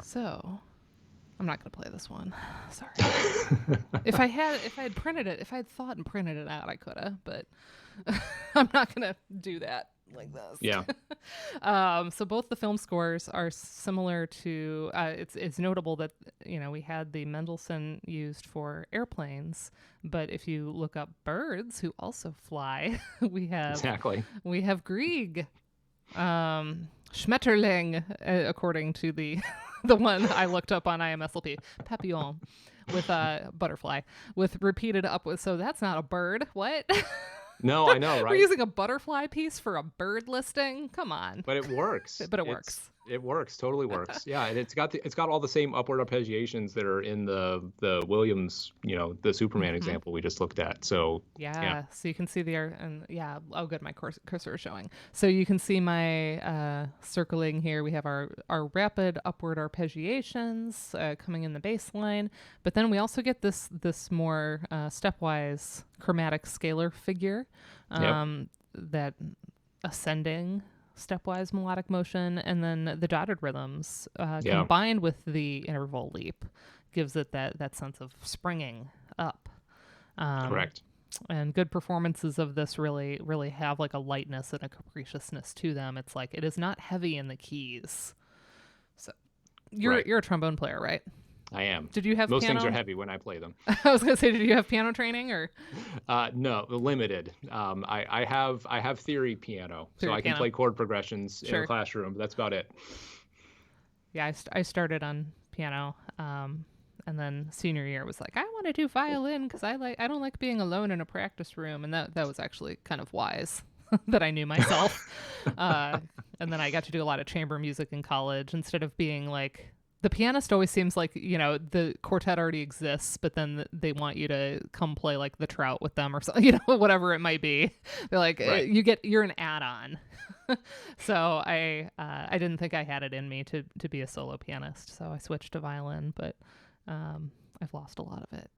So, I'm not going to play this one. Sorry. If I had printed it, if I had thought and printed it out, I could have, but I'm not going to do that like this. Yeah. So both the film scores are similar to, it's notable that, we had the Mendelssohn used for airplanes, but if you look up birds who also fly, we have Grieg, Schmetterling, according to the one I looked up on IMSLP, Papillon, with a butterfly, with repeated upwards. So that's not a bird. What? No, I know, right? We're using a butterfly piece for a bird listing. Come on. But it works. But it works. It works. Totally works. Yeah, and it's got all the same upward arpeggiations that are in the Williams, the Superman example we just looked at. So yeah. So you can see oh good, my cursor is showing. So you can see my circling here. We have our rapid upward arpeggiations coming in the bass line, but then we also get this more stepwise chromatic scalar figure that ascending stepwise melodic motion, and then the dotted rhythms combined with the interval leap gives it that sense of springing up. Correct. And good performances of this really have like a lightness and a capriciousness to them. It's like it is not heavy in the keys. So you're a trombone player, right? I am. Did you have most piano? Things are heavy when I play them. I was gonna say, did you have piano training or? No, limited. I have theory piano, so I can play chord progressions in a classroom. But that's about it. Yeah, I started on piano, and then senior year was like, I want to do violin because I don't like being alone in a practice room, and that was actually kind of wise that I knew myself. And then I got to do a lot of chamber music in college instead of being like The pianist always seems like, the quartet already exists, but then they want you to come play like the Trout with them or something, whatever it might be. They're like, Right. you're an add-on. So I didn't think I had it in me to be a solo pianist, so I switched to violin, but I've lost a lot of it.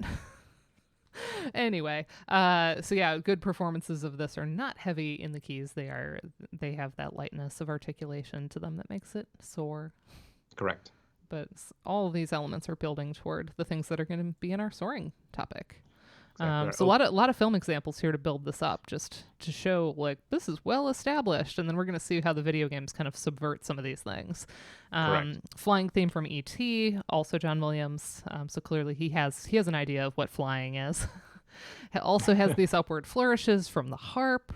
Anyway, so yeah, good performances of this are not heavy in the keys. They have that lightness of articulation to them that makes it soar. Correct. But all of these elements are building toward the things that are going to be in our soaring topic. Exactly right. So a lot of film examples here to build this up, just to show like this is well established, and then we're going to see how the video games kind of subvert some of these things. Correct. Flying theme from E.T., also John Williams. So clearly he has an idea of what flying is. It also has these upward flourishes from the harp.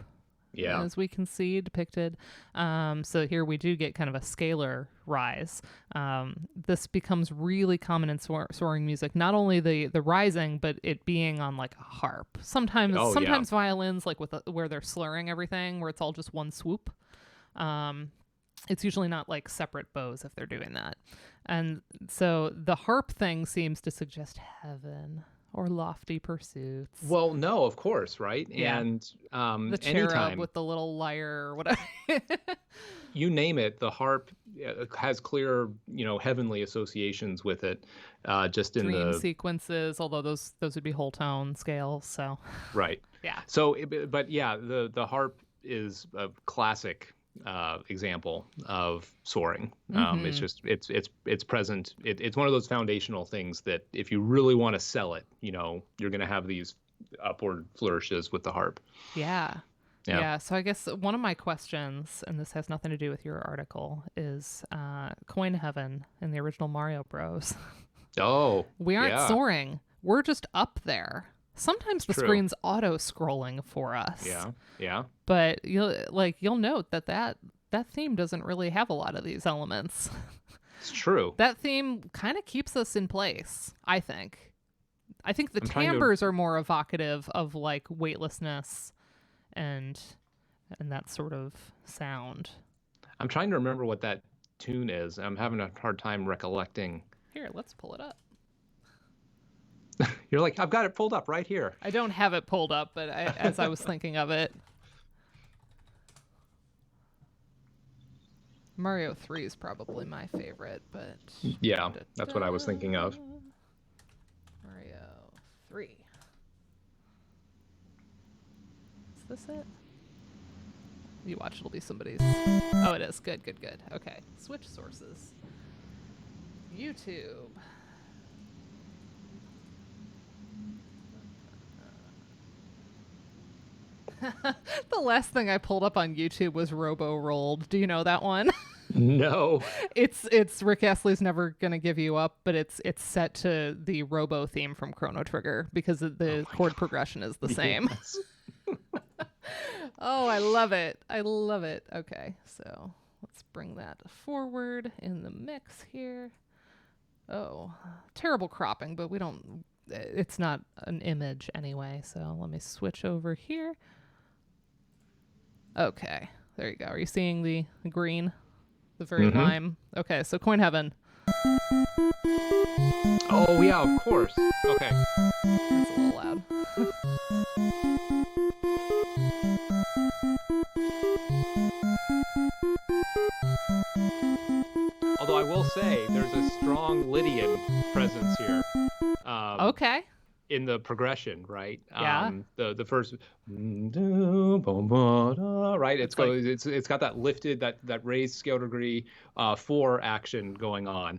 Yeah. As we can see depicted. So here we do get kind of a scalar rise. This becomes really common in soaring music, not only the rising, but it being on like a harp. Sometimes violins, like where they're slurring everything, where it's all just one swoop. It's usually not like separate bows if they're doing that. And so the harp thing seems to suggest heaven or lofty pursuits. Well, no, of course, right? Yeah. And the cherub anytime, with the little lyre or whatever. you name it, the harp has clear, heavenly associations with it. Just in dream the sequences, although those would be whole tone scales. So right. yeah. So, but yeah, the harp is a classic example of soaring. It's just it's present. It's one of those foundational things that if you really want to sell it, you're going to have these upward flourishes with the harp. Yeah. So I guess one of my questions, and this has nothing to do with your article, is Coin Heaven in the original Mario Bros. Oh, we aren't soaring. We're just up there. Sometimes the screen's auto-scrolling for us. Yeah. But you'll note that theme doesn't really have a lot of these elements. It's true. That theme kind of keeps us in place, I think. I think the timbres are more evocative of like weightlessness and that sort of sound. I'm trying to remember what that tune is. I'm having a hard time recollecting. Here, let's pull it up. You're like, I've got it pulled up right here. I don't have it pulled up, but as I was thinking of it. Mario 3 is probably my favorite, but... Yeah, that's what I was thinking of. Mario 3. Is this it? You watch, it'll be somebody's... Oh, it is. Good. Okay, switch sources. YouTube. The last thing I pulled up on YouTube was Robo Rolled. Do you know that one? No. It's Rick Astley's Never Gonna Give You Up, but it's set to the Robo theme from Chrono Trigger because the chord progression is the same. Yes. Oh, I love it. Okay, so let's bring that forward in the mix here. Oh, terrible cropping, but it's not an image anyway, so let me switch over here. Okay, there you go. Are you seeing the green? The very lime? Okay, so Coin Heaven. Oh, yeah, of course. Okay. That's a little loud. Although I will say, there's a strong Lydian presence here. Okay. In the progression, right? Yeah. The first, right? It's got that lifted, that raised scale degree 4 action going on.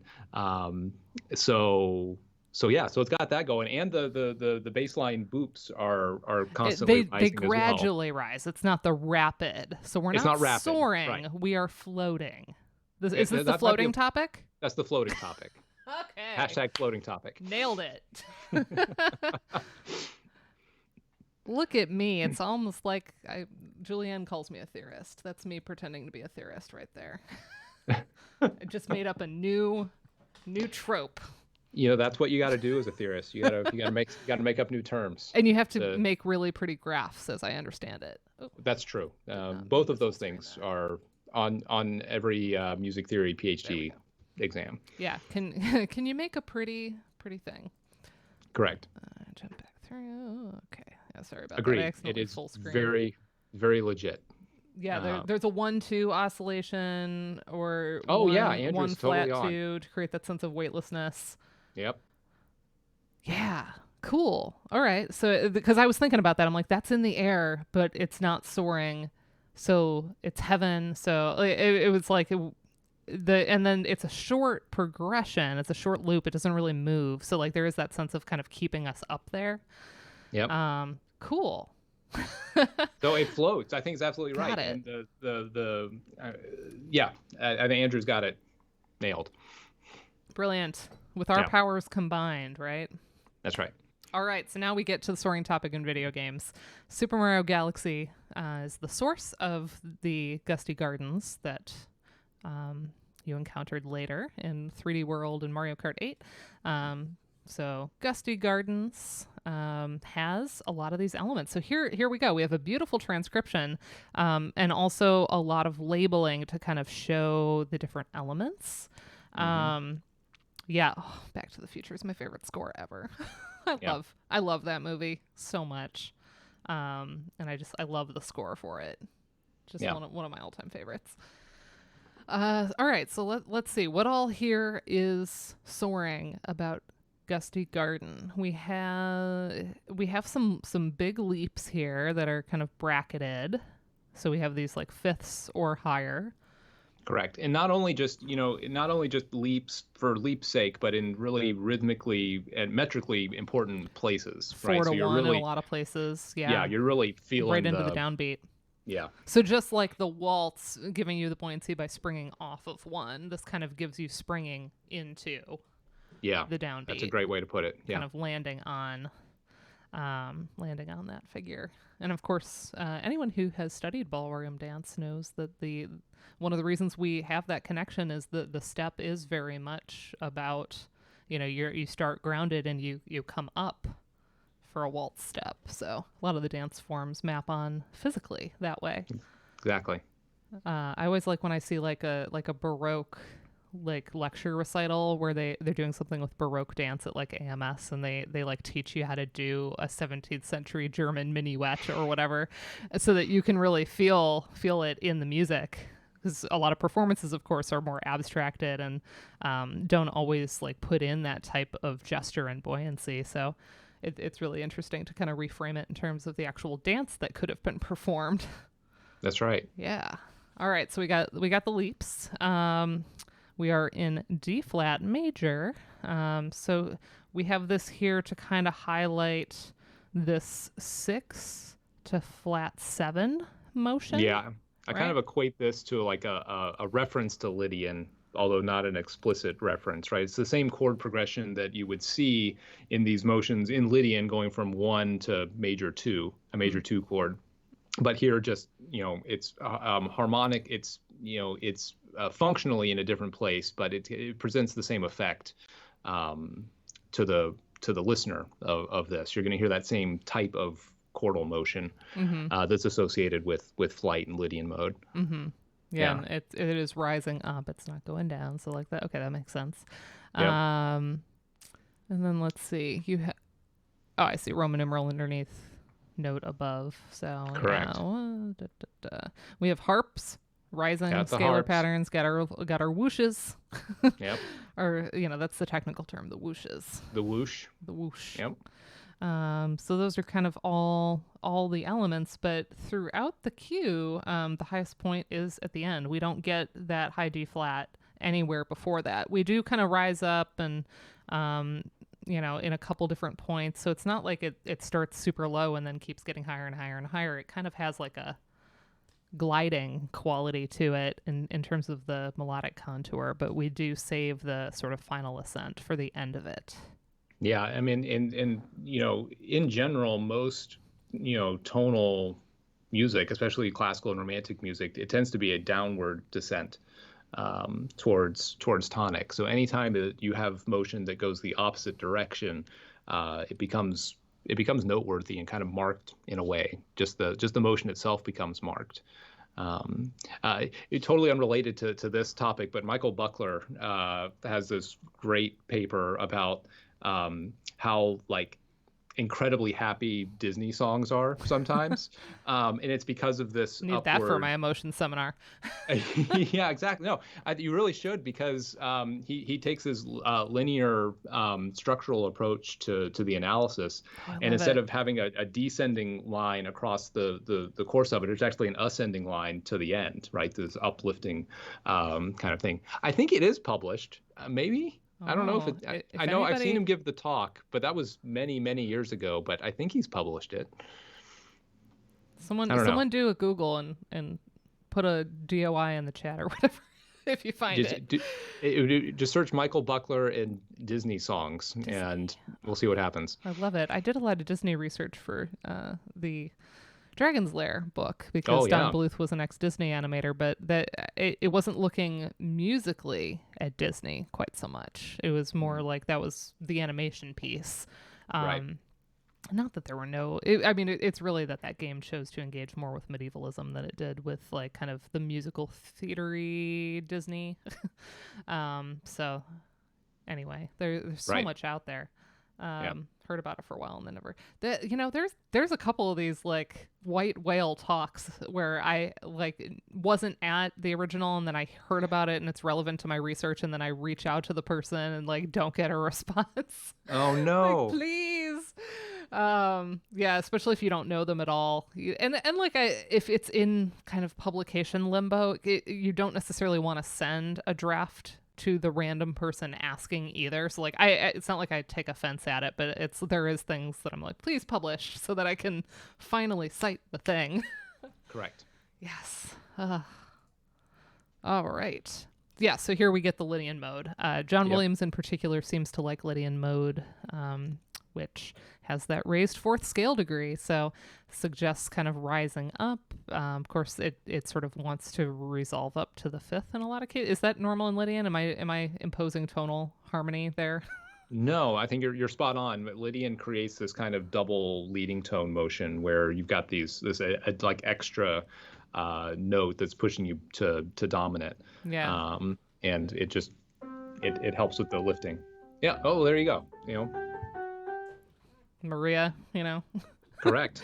So it's got that going, and the baseline boops are constantly rising they gradually rise. It's not the rapid. So we're not rapid, soaring. right. We are floating. Is this the floating topic? That's the floating topic. Okay. Hashtag floating topic. Nailed it. Look at me. It's almost like Julianne calls me a theorist. That's me pretending to be a theorist right there. I just made up a new trope. That's what you got to do as a theorist. You got to make up new terms. And you have to make really pretty graphs, as I understand it. Oh. That's true. Both of those things are on every music theory PhD exam. Yeah. Can you make a pretty thing? Correct. Jump back through. Okay. Yeah, sorry about that. I Agreed. It accidentally is full screen. very, very legit. Yeah, there's a 1-2 oscillation or Oh yeah, one Andrew's flat totally on. 2 to create that sense of weightlessness. Yep. Yeah, cool. All right. So because I was thinking about that, I'm like, that's in the air, but it's not soaring, so it's heaven. So it was like and then it's a short progression. It's a short loop. It doesn't really move. So like there is that sense of kind of keeping us up there. Yep. Cool. So it floats. I think it's absolutely right. Got it. And yeah, I think Andrew's got it nailed. Brilliant. With our powers combined, right? That's right. All right, so now we get to the soaring topic in video games. Super Mario Galaxy is the source of the gusty gardens that you encountered later in 3D World and Mario Kart 8. So Gusty Gardens has a lot of these elements. So here we go. We have a beautiful transcription and also a lot of labeling to kind of show the different elements. Yeah, Back to the Future is my favorite score ever. I love that movie so much. And I love the score for it. Just one of my all-time favorites. All right, so let's see. What all here is soaring about Gusty Garden? We have some big leaps here that are kind of bracketed. So we have these like fifths or higher. Correct. And not only just leaps for leap's sake, but in really rhythmically and metrically important places. 4 to 1 in a lot of places. Yeah. Yeah, you're really feeling right into the downbeat. Yeah. So just like the waltz giving you the buoyancy by springing off of 1, this kind of gives you springing into the downbeat. That's a great way to put it. Yeah. Kind of landing on that figure. And of course, anyone who has studied ballroom dance knows that one of the reasons we have that connection is that the step is very much about, you start grounded and you come up for a waltz step. So a lot of the dance forms map on physically that way. Exactly. I always like when I see like a Baroque like lecture recital where they're doing something with Baroque dance at like AMS and they like teach you how to do a 17th century German minuet or whatever so that you can really feel it in the music, because a lot of performances of course are more abstracted and don't always like put in that type of gesture and buoyancy. So it's really interesting to kind of reframe it in terms of the actual dance that could have been performed. That's right. Yeah. All right, so we got the leaps. We are in D flat major. So we have this here to kind of highlight this 6 to flat 7 motion. Yeah. I kind of equate this to like a reference to Lydian, although not an explicit reference, right? It's the same chord progression that you would see in these motions in Lydian going from 1 to major 2, a major 2 chord. But here just, it's harmonic, it's functionally in a different place, but it presents the same effect to the listener of this. You're going to hear that same type of chordal motion that's associated with flight and Lydian mode. Yeah, and it is rising up. It's not going down. So like that. Okay, that makes sense. Yep. And then let's see. I see Roman numeral underneath, note above. So correct. We have harps. Rising scalar patterns, got our whooshes. Yep. Or that's the technical term, the whooshes. The whoosh. The whoosh. Yep. So those are kind of all the elements, but throughout the cue, the highest point is at the end. We don't get that high D flat anywhere before that. We do kind of rise up and in a couple different points. So it's not like it starts super low and then keeps getting higher and higher and higher. It kind of has like a gliding quality to it in terms of the melodic contour, but we do save the sort of final ascent for the end of it. Yeah, I mean, in general, most tonal music, especially classical and romantic music, it tends to be a downward descent towards tonic. So anytime that you have motion that goes the opposite direction, it becomes noteworthy and kind of marked in a way. Just the motion itself becomes marked. Totally unrelated to this topic, but Michael Buckler has this great paper about how like incredibly happy Disney songs are sometimes, and it's because of this Need upward. that for my emotion seminar. Yeah, exactly. No, you really should, because he takes his linear structural approach to the analysis, and instead of having a descending line across the course of it, it's actually an ascending line to the end, right? This uplifting kind of thing. I think it is published, maybe. I don't know if it. I know I've seen him give the talk, but that was many, many years ago. But I think he's published it. Someone do a Google and put a DOI in the chat or whatever if you find it. Just search Michael Buckler and Disney songs, and we'll see what happens. I love it. I did a lot of Disney research for the Dragon's Lair book, because Don Bluth was an ex-Disney animator, but it wasn't looking musically at Disney quite so much. It was more like that was the animation piece. Right. Not that there were it's really that game chose to engage more with medievalism than it did with like kind of the musical theatery Disney. So anyway, there's so much out there. Heard about it for a while and then never. There's a couple of these like white whale talks where I like wasn't at the original, and then I heard about it and it's relevant to my research, and then I reach out to the person and like don't get a response. Oh no! Like, please. Especially if you don't know them at all, and like if it's in kind of publication limbo, you don't necessarily want to send a draft to the random person asking either. So like it's not like I take offense at it, but there is things that I'm like, please publish so that I can finally cite the thing. Correct. Yes. All right. Yeah, so here we get the Lydian mode. John Williams in particular seems to like Lydian mode, which has that raised fourth scale degree, so suggests kind of rising up. Of course, it sort of wants to resolve up to the fifth in a lot of cases. Is that normal in Lydian? Am I imposing tonal harmony there? No, I think you're spot on. Lydian creates this kind of double leading tone motion where you've got this like extra note that's pushing you to dominant. Yeah. And it helps with the lifting. Yeah. Oh, there you go. Maria, Correct.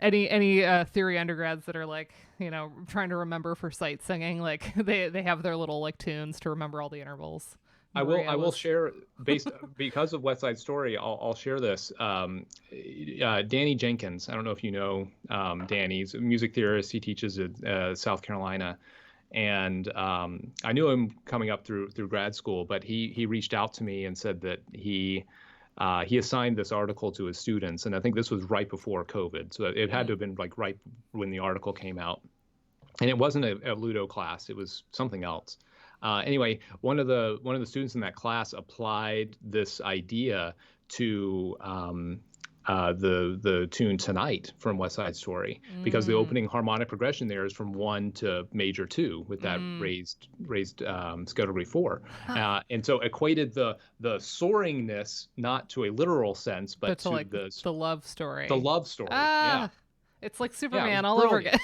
Any theory undergrads that are like, trying to remember for sight singing, like they have their little like tunes to remember all the intervals. I will share because of West Side Story. I'll share this. Danny Jenkins. I don't know if you know Danny. He's a music theorist. He teaches at South Carolina, and I knew him coming up through grad school. But he reached out to me and said that he assigned this article to his students, and I think this was right before COVID, so it had to have been like right when the article came out. And it wasn't a Ludo class; it was something else. Anyway, one of the students in that class applied this idea to the tune Tonight from West Side Story, because the opening harmonic progression there is from 1 to major 2 with that raised scale degree 4, and so equated the soaringness not to a literal sense, but to like the love story. The love story. It's like Superman all over again.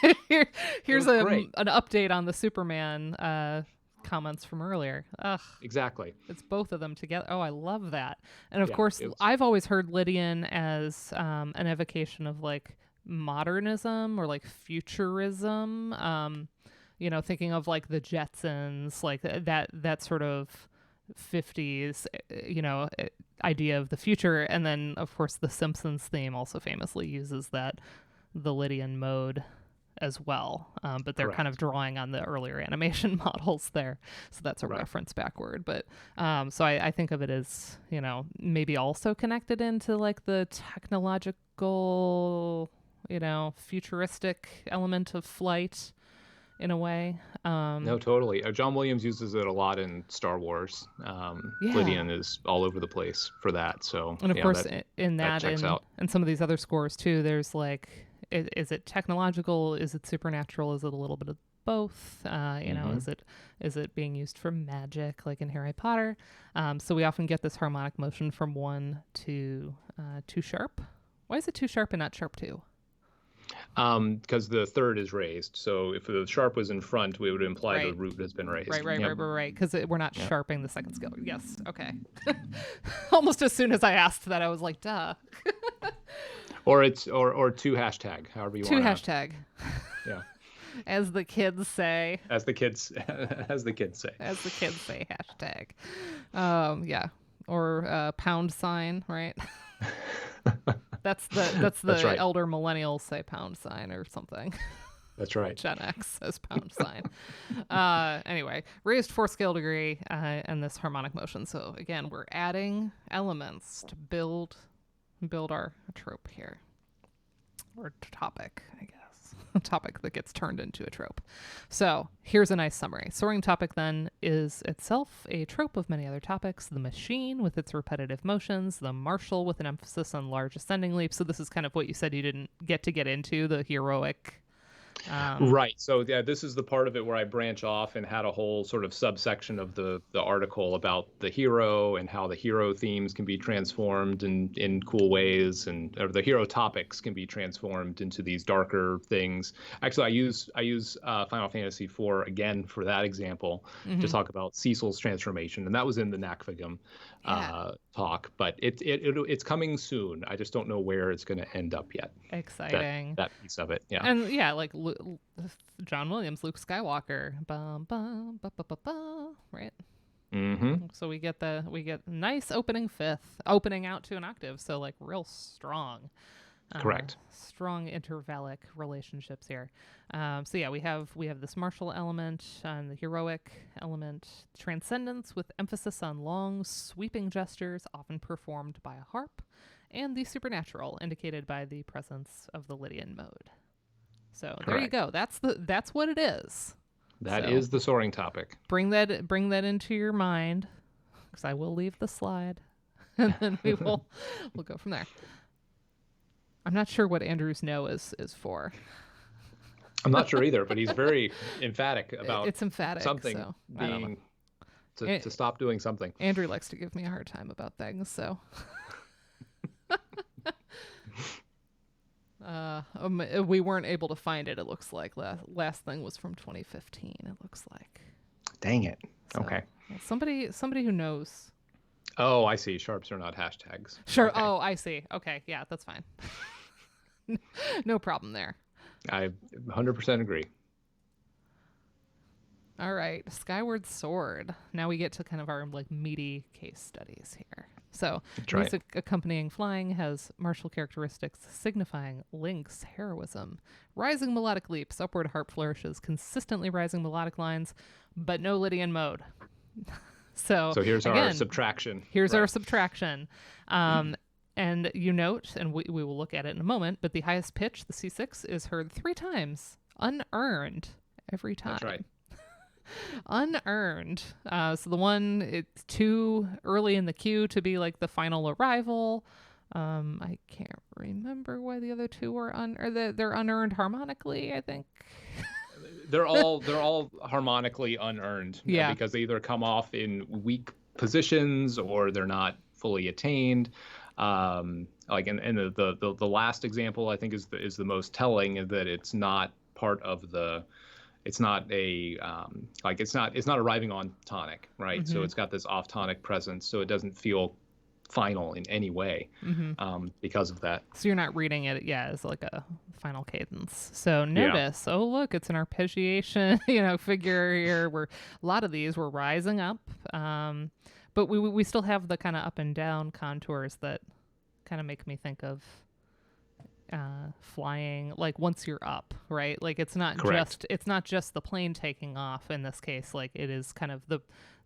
Here's an update on the Superman comments from earlier. Ugh. Exactly. It's both of them together. Oh, I love that. And of course, I've always heard Lydian as an evocation of like modernism or like futurism. Thinking of like the Jetsons, like that sort of 50s, idea of the future. And then of course the Simpsons theme also famously uses the Lydian mode as well, but they're kind of drawing on the earlier animation models there, so that's a reference backward. But so I think of it as maybe also connected into like the technological futuristic element of flight in a way. No, totally. John Williams uses it a lot in Star Wars. Lydian is all over the place for that. So and of course in that and some of these other scores too, there's like, is it technological? Is it supernatural? Is it a little bit of both? Is it being used for magic, like in Harry Potter? So we often get this harmonic motion from 1 to 2 sharp. Why is it 2 sharp and not sharp 2? Because the third is raised. So if the sharp was in front, we would imply the Right. root has been raised. Right. Because we're not Yep. sharping the second scale. Yes. Okay. Almost as soon as I asked that, I was like, duh. Or it's or two hashtag, however you Two want. hashtag, Yeah. as the kids say. As the kids as the kids say. As the kids say, hashtag. Yeah. Or pound sign, right? That's the right. elder millennials say pound sign or something. That's right. Gen X says pound sign. Anyway, raised fourth scale degree and this harmonic motion. So again, we're adding elements to build our trope here, or topic, I guess. A topic that gets turned into a trope. So here's a nice summary. Soaring topic then is itself a trope of many other topics: the machine with its repetitive motions, the martial with an emphasis on large ascending leaps. So this is kind of what you said you didn't get into, the heroic. Right. So yeah, this is the part of it where I branch off and had a whole sort of subsection of the article about the hero and how the hero themes can be transformed in cool ways, and or the hero topics can be transformed into these darker things. Actually, I use Final Fantasy IV again for that example to talk about Cecil's transformation, and that was in the Nakvagam talk. But it's coming soon. I just don't know where it's going to end up yet. Exciting. That piece of it. Yeah. And yeah, like John Williams, Luke Skywalker, bum, bum, ba, ba, ba, ba, right? Mm-hmm. So we get nice opening fifth, opening out to an octave. So like real strong. Correct. Strong intervallic relationships here. So yeah, we have this martial element and the heroic element, transcendence with emphasis on long, sweeping gestures, often performed by a harp, and the supernatural, indicated by the presence of the Lydian mode. So Correct. There you go. That's what it is. That is the soaring topic. Bring that into your mind, because I will leave the slide, and then we'll go from there. I'm not sure what Andrew's no is for. I'm not sure either, but he's very emphatic about it's emphatic, something so being to stop doing something. Andrew likes to give me a hard time about things, so. We weren't able to find it. It looks like last thing was from 2015. It looks like. Dang it. So, okay. Well, somebody who knows. Oh, I see. Sharps are not hashtags. Sure. Okay. Oh, I see. Okay. Yeah, that's fine. No problem there. I 100% agree. All right, Skyward Sword. Now we get to kind of our like meaty case studies here. So, music accompanying flying has martial characteristics signifying Link's heroism. Rising melodic leaps, upward harp flourishes, consistently rising melodic lines, but no Lydian mode. So here's again, our subtraction. Here's our subtraction. And you note, and we will look at it in a moment, but the highest pitch, the C6, is heard 3 times, unearned every time. That's right. Unearned. So the one, it's too early in the queue to be like the final arrival. I can't remember why the other 2 were they're unearned harmonically, I think. They're all harmonically unearned. Yeah. Because they either come off in weak positions or they're not fully attained. Like in the last example, I think is the most telling, is that it's not part of the. It's not a it's not arriving on tonic, right? Mm-hmm. So it's got this off tonic presence, so it doesn't feel final in any way because of that. So you're not reading it, as like a final cadence. So notice, oh look, it's an arpeggiation, figure here. A lot of these we're rising up, but we still have the kind of up and down contours that kind of make me think of flying, like once you're up, right? Like it's not just the plane taking off in this case. Like it is kind of the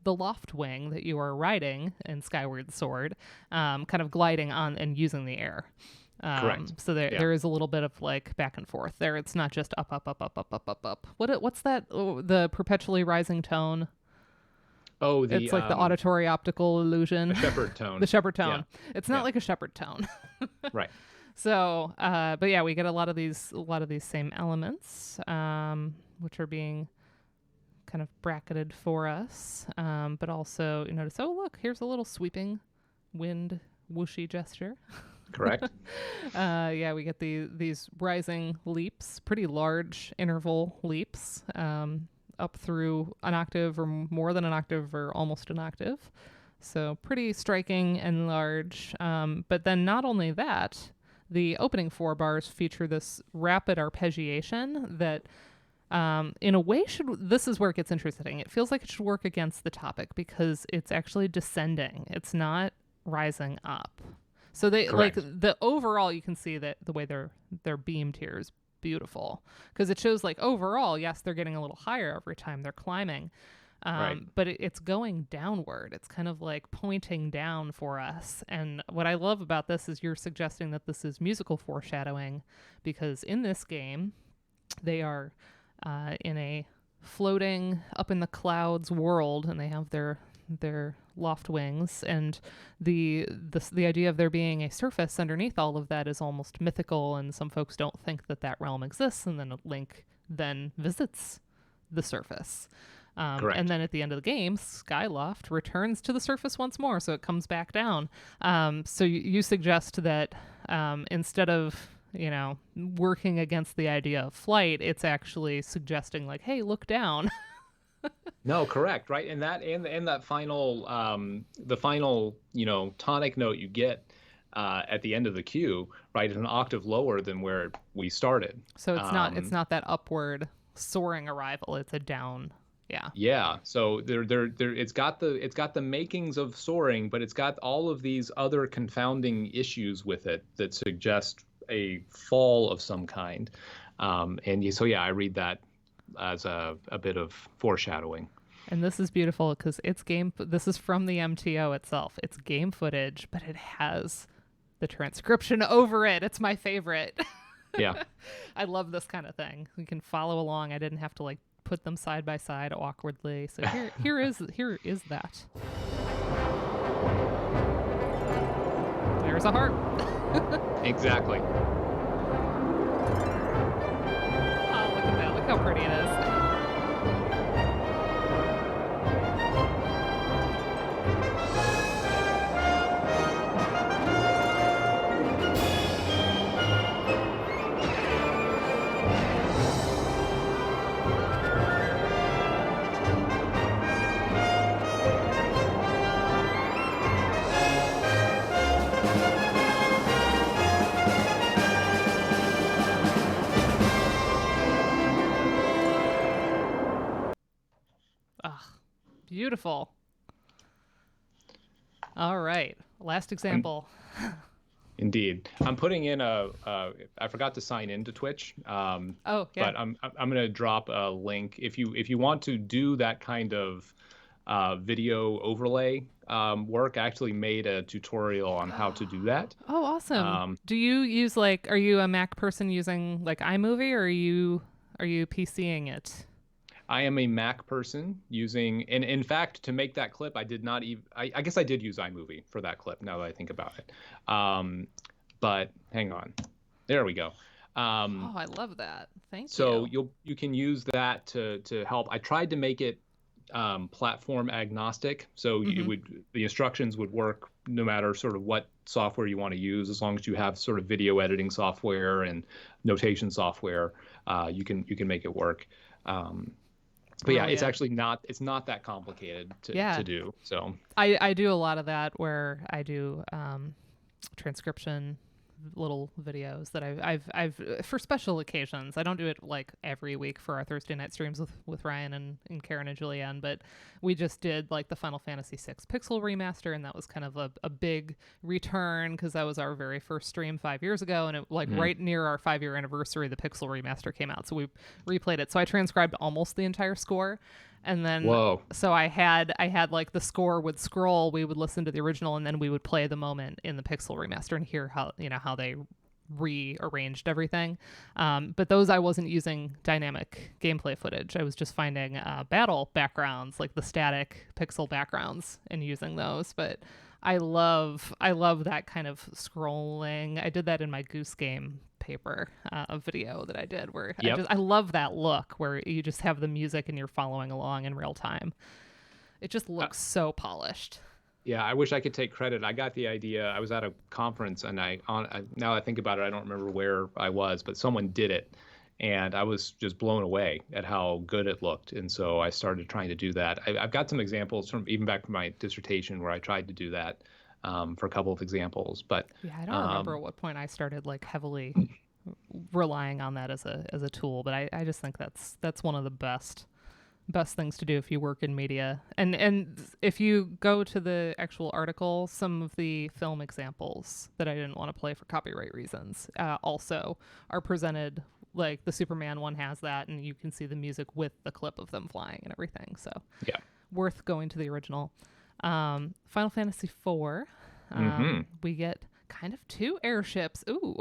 loft wing that you are riding in Skyward Sword, kind of gliding on and using the air. Correct. So there is a little bit of like back and forth there. It's not just up, up, up, up, up, up, up, up. What's that? Oh, the perpetually rising tone. Oh, it's like the auditory optical illusion. The shepherd tone. The shepherd tone. Yeah. It's not like a shepherd tone. Right. So, but yeah, we get a lot of these same elements, which are being kind of bracketed for us. But also, you notice, oh look, here's a little sweeping wind whooshy gesture. Correct. Yeah, we get these rising leaps, pretty large interval leaps, up through an octave or more than an octave or almost an octave. So pretty striking and large. But then not only that, the opening four bars feature this rapid arpeggiation that in a way this is where it gets interesting. It feels like it should work against the topic because it's actually descending. It's not rising up. So they Correct. like the overall, you can see that the way they're beamed here is beautiful because it shows like overall, yes, they're getting a little higher every time they're climbing. Right. But it's going downward. It's kind of like pointing down for us. And what I love about this is you're suggesting that this is musical foreshadowing because in this game, they are in a floating up in the clouds world, and they have their loft wings, and the idea of there being a surface underneath all of that is almost mythical, and some folks don't think that realm exists, and then Link then visits the surface. Correct. And then at the end of the game, Skyloft returns to the surface once more, so it comes back down. So you suggest that instead of working against the idea of flight, it's actually suggesting like, hey, look down. No, correct, right, and that final the final tonic note you get at the end of the cue, right, is an octave lower than where we started. So it's not that upward soaring arrival; it's a down. Yeah. Yeah. So it's got the makings of soaring, but it's got all of these other confounding issues with it that suggest a fall of some kind. So yeah, I read that as a bit of foreshadowing. And this is beautiful because this is from the MTO itself. It's game footage, but it has the transcription over it. It's my favorite. Yeah. I love this kind of thing. We can follow along. I didn't have to like put them side by side awkwardly. So here is that. There's a harp. Exactly. Oh, look at that. Look how pretty it is. Beautiful. All right. Last example. Indeed. I'm putting in I forgot to sign into Twitch. Oh, yeah. But I'm going to drop a link if you want to do that kind of video overlay work. I actually made a tutorial on how to do that. Oh, awesome. Do you use are you a Mac person using like iMovie, or are you PCing it? I am a Mac person using, and in fact, to make that clip, I did not even, I guess I did use iMovie for that clip now that I think about it. But hang on. There we go. Oh, I love that. Thank you. So you can use that to help. I tried to make it platform agnostic. So the instructions would work no matter sort of what software you want to use, as long as you have sort of video editing software and notation software, you can make it work. But yeah, it's actually not that complicated to do. So I do a lot of that where I do transcription little videos that I've for special occasions. I don't do it like every week for our Thursday night streams with Ryan and Karen and Julianne, but we just did like the Final Fantasy VI Pixel remaster, and that was kind of a big return because that was our very first stream 5 years ago, and it right near our 5-year anniversary, the Pixel remaster came out, so we replayed it. So I transcribed almost the entire score. And then, so I had like the score would scroll, we would listen to the original, and then we would play the moment in the Pixel remaster and hear how they rearranged everything. But those, I wasn't using dynamic gameplay footage. I was just finding battle backgrounds, like the static pixel backgrounds, and using those. But I love that kind of scrolling. I did that in my Goose Game paper video that I did, where I love that look where you just have the music and you're following along in real time. It just looks so polished. Yeah, I wish I could take credit. I got the idea. I was at a conference, and now I think about it, I don't remember where I was, but someone did it, and I was just blown away at how good it looked. And so I started trying to do that. I've got some examples from even back from my dissertation where I tried to do that for a couple of examples. But Yeah, I don't remember at what point I started like heavily relying on that as a tool, but I just think that's one of the best things to do if you work in media. And if you go to the actual article, some of the film examples that I didn't want to play for copyright reasons also are presented. Like the Superman one has that, and you can see the music with the clip of them flying and everything. So yeah, worth going to the original. Final Fantasy IV, we get kind of 2 airships. Ooh.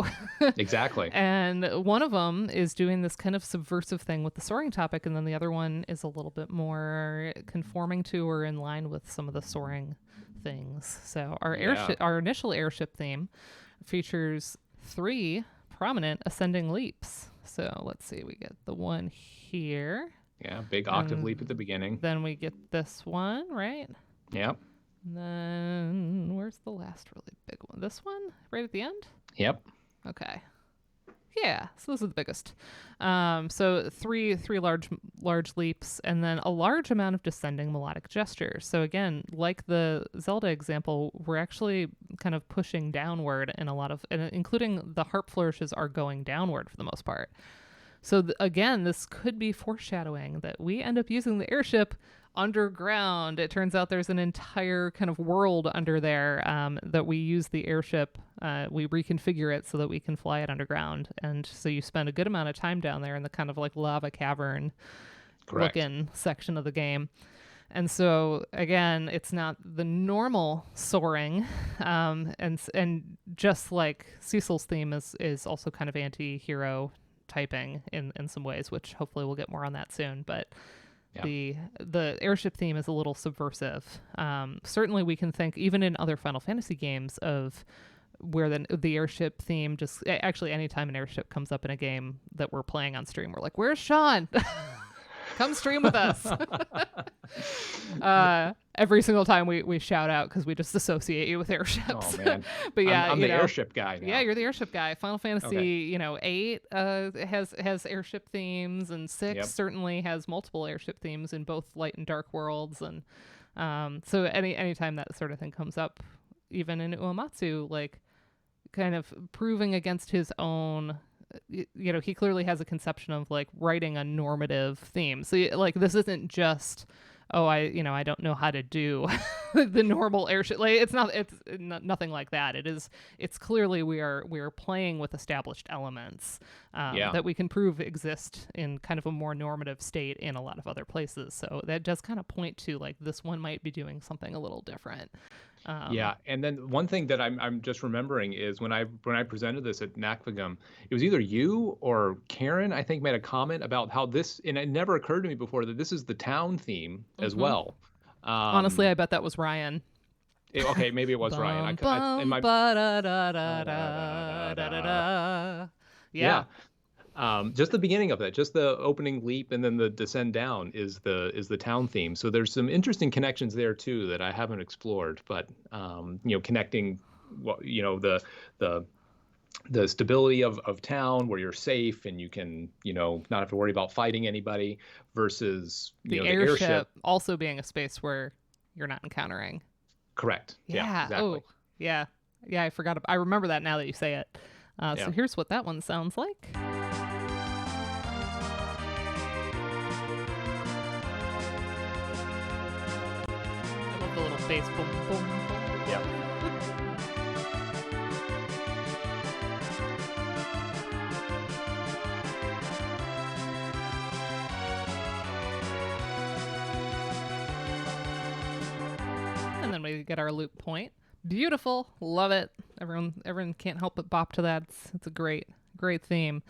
exactly. And one of them is doing this kind of subversive thing with the soaring topic, and then the other one is a little bit more conforming to or in line with some of the soaring things. So our initial airship theme features 3 prominent ascending leaps. So let's see, we get the one here. Yeah, big octave leap at the beginning. Then we get this one, right? Yep. And then where's the last really big one? This one? Right at the end? Yep. Okay. Yeah, so those are the biggest. So three large leaps, and then a large amount of descending melodic gestures. So again, like the Zelda example, we're actually kind of pushing downward in a lot of, including the harp flourishes are going downward for the most part. So again, this could be foreshadowing that we end up using the airship underground. It turns out there's an entire kind of world under there that we use the airship. We reconfigure it so that we can fly it underground. And so you spend a good amount of time down there in the kind of like lava cavern looking section of the game. And so again, it's not the normal soaring. And just like Cecil's theme is also kind of anti-hero typing in some ways, which hopefully we'll get more on that soon. But the airship theme is a little subversive. Certainly we can think, even in other Final Fantasy games, of where the airship theme just... Actually, anytime an airship comes up in a game that we're playing on stream, we're like, where's Sean? Come stream with us. Every single time we shout out because we just associate you with airships. Oh, man. But yeah, I'm the airship guy now. Yeah, you're the airship guy. Final Fantasy, 8 has airship themes, and 6 certainly has multiple airship themes in both light and dark worlds. And so anytime that sort of thing comes up, even in Uematsu, like kind of proving against his own... he clearly has a conception of like writing a normative theme. So like this isn't just, I don't know how to do the normal airship. Like it's nothing like that. It's clearly we are playing with established elements that we can prove exist in kind of a more normative state in a lot of other places. So that does kind of point to like this one might be doing something a little different. And then one thing that I'm just remembering is when I presented this at NACFGM, it was either you or Karen, I think, made a comment about how this, and it never occurred to me before that this is the town theme as well. Honestly, I bet that was Ryan. Okay, maybe it was Ryan. Yeah. Just the beginning of it, just the opening leap and then the descend down is the town theme. So there's some interesting connections there too that I haven't explored, but connecting the stability of town where you're safe and you can not have to worry about fighting anybody versus the airship also being a space where you're not encountering. Correct. Yeah, exactly. Oh, yeah. I forgot. I remember that now that you say it. So here's what that one sounds like. The little bass boom boom boom. Yeah. And then we get our loop point. Beautiful, love it. Everyone can't help but bop to that. It's a great theme.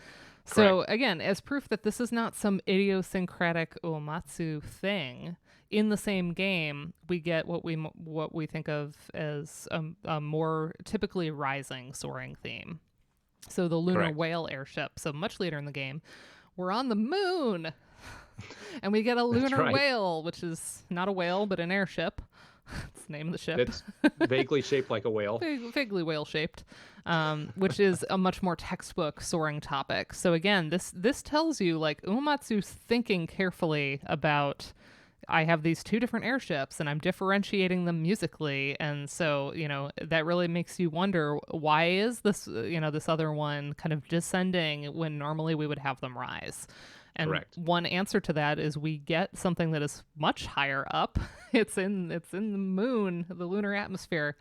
So again, as proof that this is not some idiosyncratic Uematsu thing, in the same game, we get what we think of as a more typically rising soaring theme. So the lunar whale airship. So much later in the game, we're on the moon, and we get a lunar whale, which is not a whale but an airship. It's the name of the ship. It's vaguely shaped like a whale. Vaguely whale-shaped, which is a much more textbook soaring topic. So again, this tells you, like, Uematsu's thinking carefully about, I have these two different airships and I'm differentiating them musically. And so, that really makes you wonder, why is this, this other one kind of descending when normally we would have them rise? And Correct. one answer to that is we get something that is much higher up. It's in the moon, the lunar atmosphere.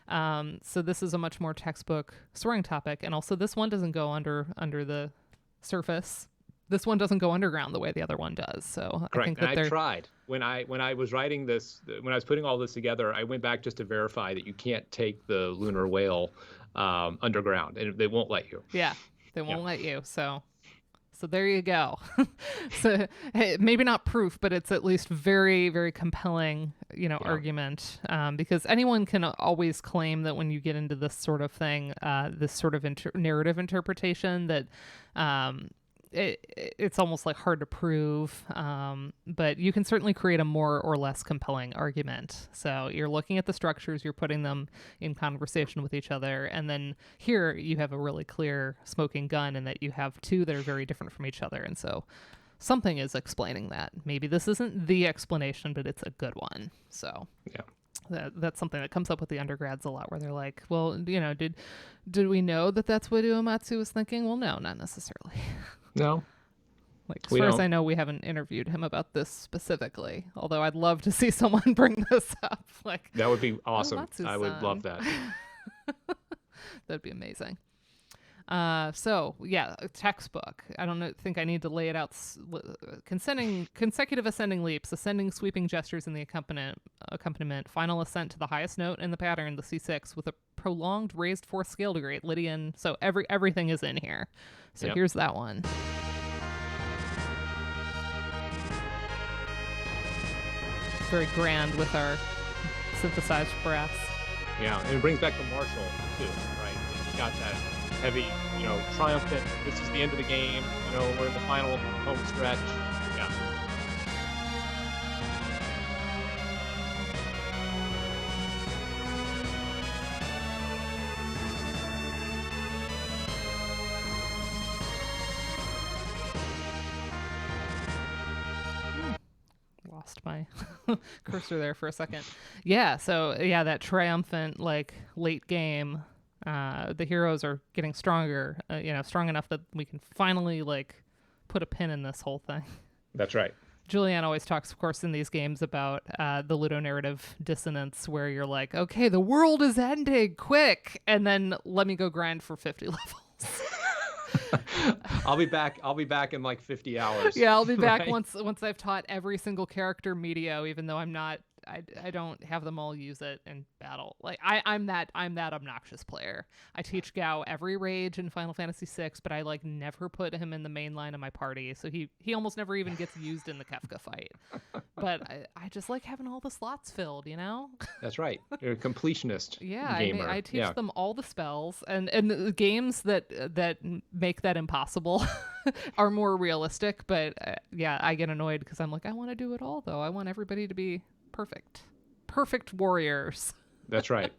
So this is a much more textbook soaring topic. And also this one doesn't go under the surface. This one doesn't go underground the way the other one does. So Correct. I think that I tried when I was writing this, when I was putting all this together, I went back just to verify that you can't take the lunar whale underground, and they won't let you. Yeah, they won't let you. So there you go. So hey, maybe not proof, but it's at least very, very compelling, argument, because anyone can always claim that when you get into this sort of thing, this sort of narrative interpretation, that it's almost like hard to prove, but you can certainly create a more or less compelling argument. So you're looking at the structures, you're putting them in conversation with each other, and then here you have a really clear smoking gun in that you have two that are very different from each other, and so something is explaining that. Maybe this isn't the explanation, but it's a good one. So yeah. That's something that comes up with the undergrads a lot, where they're like, well, did we know that that's what Uematsu was thinking? Well, no, not necessarily. No. Like, as far as I know, we haven't interviewed him about this specifically, although I'd love to see someone bring this up. Like, that would be awesome. Uematsu-san. I would love that. That'd be amazing. So yeah, a textbook. I don't think I need to lay it out. Consecutive ascending leaps, ascending sweeping gestures in the accompaniment, final ascent to the highest note in the pattern, the C6, with a prolonged raised fourth scale degree, Lydian. So everything is in here. So here's that one. Very grand with our synthesized brass. Yeah, and it brings back the Marshall too, right? It's got that heavy, triumphant, this is the end of the game, we're in the final home stretch. Yeah. Lost my cursor there for a second. Yeah, so that triumphant, like, late game. The heroes are getting stronger, strong enough that we can finally, like, put a pin in this whole thing. That's right. Julianne always talks, of course, in these games about the ludonarrative dissonance, where you're like, okay, the world is ending, quick, and then let me go grind for 50 levels. I'll be back in like 50 hours. Yeah, I'll be back right? once I've taught every single character Medio, even though I don't have them all use it in battle. Like, I'm that obnoxious player. I teach Gao every rage in Final Fantasy VI, but I, like, never put him in the main line of my party, so he almost never even gets used in the Kefka fight. But I just like having all the slots filled, That's right. You're a completionist. Yeah, gamer. I teach them all the spells, and the games that make that impossible are more realistic. But I get annoyed because I'm like, I want to do it all, though. I want everybody to be perfect warriors. That's right.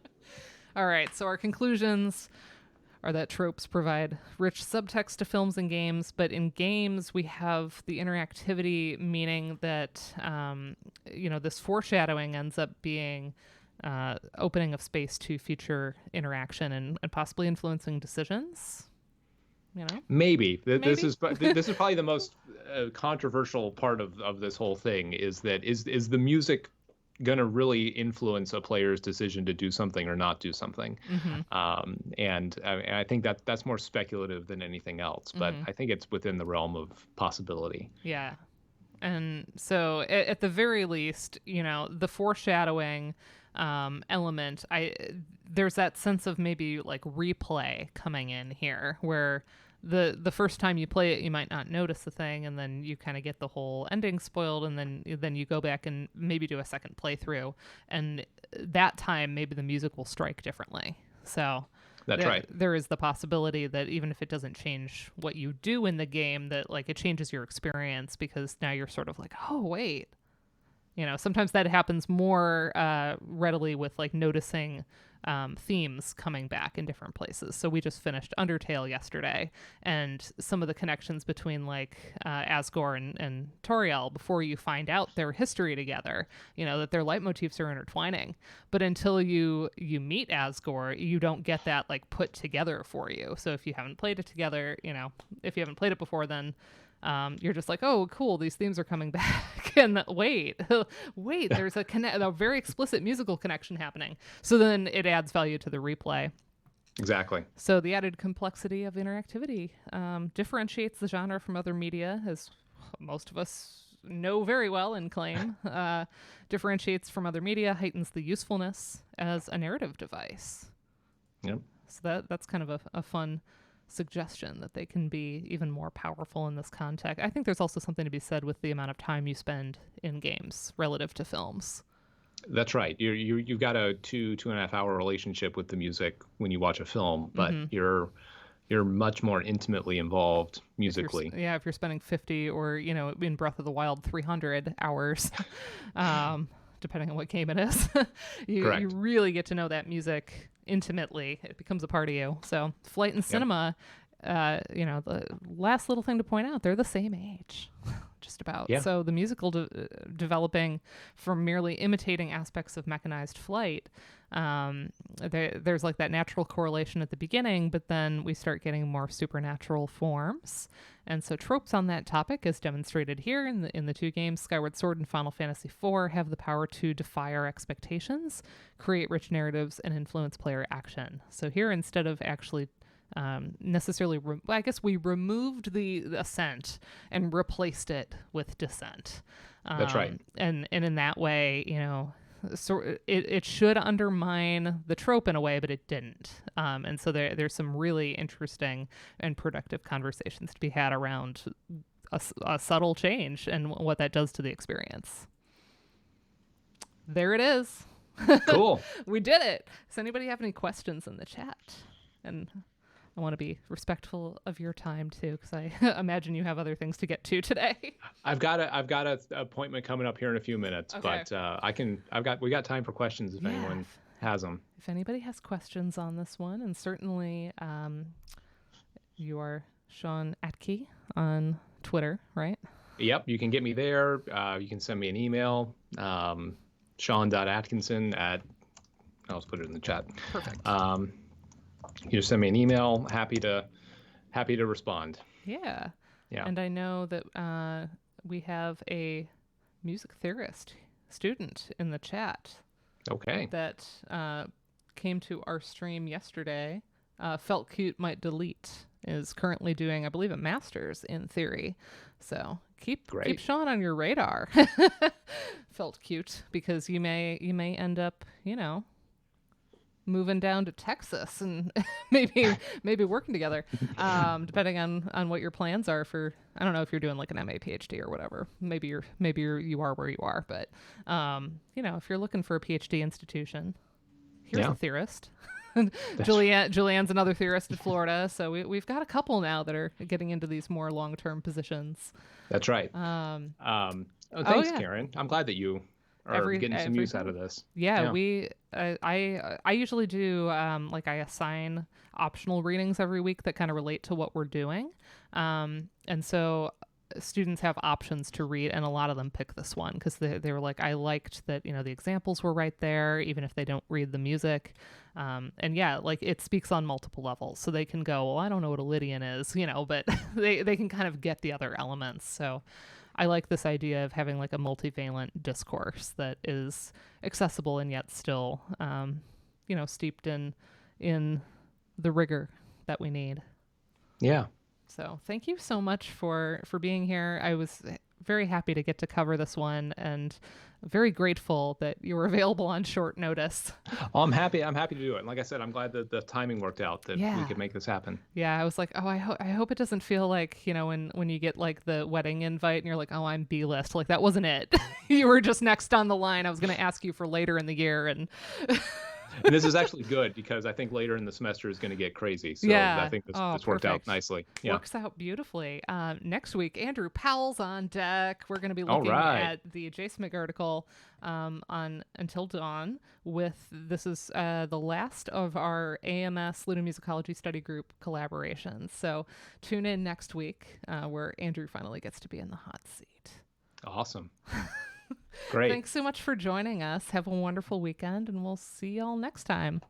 All right, so our conclusions are that tropes provide rich subtext to films and games, but in games we have the interactivity, meaning that this foreshadowing ends up being opening of space to future interaction and possibly influencing decisions. Maybe. This is probably the most controversial part of this whole thing, is the music going to really influence a player's decision to do something or not do something. Mm-hmm. And I think that's more speculative than anything else, but I think it's within the realm of possibility. Yeah. And so at the very least, the foreshadowing element, there's that sense of maybe like replay coming in here, where the first time you play it, you might not notice the thing, and then you kind of get the whole ending spoiled, and then you go back and maybe do a second playthrough, and that time maybe the music will strike differently. So that's right. There is the possibility that even if it doesn't change what you do in the game, that, like, it changes your experience, because now you're sort of like, oh wait, Sometimes that happens more readily with like noticing themes coming back in different places. So we just finished Undertale yesterday, and some of the connections between like Asgore and Toriel, before you find out their history together, that their leitmotifs are intertwining. But until you meet Asgore, you don't get that like put together for you. So if you haven't played it together, if you haven't played it before, then you're just like, oh, cool, these themes are coming back. And wait, there's a very explicit musical connection happening. So then it adds value to the replay. Exactly. So the added complexity of interactivity differentiates the genre from other media, as most of us know very well and claim. Differentiates from other media, heightens the usefulness as a narrative device. Yep. So that's kind of a fun suggestion, that they can be even more powerful in this context. I think there's also something to be said with the amount of time you spend in games relative to films. That's right. You've got a 2.5 hour relationship with the music when you watch a film, but you're much more intimately involved musically. If you're spending 50 or, in Breath of the Wild, 300 hours, depending on what game it is, you really get to know that music intimately. It becomes a part of you. So flight and cinema, the last little thing to point out, they're the same age, just about. Yeah. So the musical developing from merely imitating aspects of mechanized flight, there's like that natural correlation at the beginning, but then we start getting more supernatural forms. And so tropes on that topic, as demonstrated here in the two games, Skyward Sword and Final Fantasy IV, have the power to defy our expectations, create rich narratives, and influence player action. So here, instead of actually necessarily, I guess we removed the ascent and replaced it with descent. That's right. And in that way, so it should undermine the trope in a way, but it didn't. And so there's some really interesting and productive conversations to be had around a subtle change and what that does to the experience. There it is. Cool. We did it. Does anybody have any questions in the chat? And I want to be respectful of your time too, because I imagine you have other things to get to today. I've got an appointment coming up here in a few minutes, okay. But we got time for questions if anyone has them. If anybody has questions on this one, and certainly you are Sean Atke on Twitter, right? Yep, you can get me there. You can send me an email, Sean.Atkinson I'll just put it in the chat. Perfect. You just send me an email. Happy to respond. Yeah. Yeah. And I know that we have a music theorist student in the chat. Okay. That came to our stream yesterday. Felt Cute Might Delete is currently doing, I believe, a master's in theory. So keep Sean on your radar. Felt Cute, because you may end up, moving down to Texas and maybe working together, depending on what your plans are for. I don't know if you're doing like an MA PhD or whatever. Maybe you are where you are, but if you're looking for a PhD institution, here's a theorist. Julianne's another theorist in Florida, so we've got a couple now that are getting into these more long-term positions. That's right. Thanks, Karen. I'm glad that you are getting some use out of this. Yeah. I usually do I assign optional readings every week that kind of relate to what we're doing, and so students have options to read, and a lot of them pick this one because they were like, I liked that the examples were right there, even if they don't read the music, and it speaks on multiple levels, so they can go, well, I don't know what a Lydian is, but they can kind of get the other elements. So I like this idea of having like a multivalent discourse that is accessible and yet still, steeped in the rigor that we need. Yeah. So thank you so much for being here. I was very happy to get to cover this one, and very grateful that you were available on short notice. Oh, I'm happy to do it. And like I said, I'm glad that the timing worked out, that we could make this happen. Yeah, I was like, oh, I hope it doesn't feel like, when you get like the wedding invite and you're like, oh, I'm B-list. Like, that wasn't it. You were just next on the line. I was going to ask you for later in the year. And And this is actually good because I think later in the semester is going to get crazy. So I Yeah. think Oh, this worked out perfect. nicely. Yeah. Works out beautifully. Next week, Andrew Powell's on deck. We're going to be All looking right. at the J. Smig article on Until Dawn. This is the last of our AMS Ludomusicology Study Group collaborations. So tune in next week where Andrew finally gets to be in the hot seat. Awesome. Great. Thanks so much for joining us. Have a wonderful weekend, and we'll see y'all next time.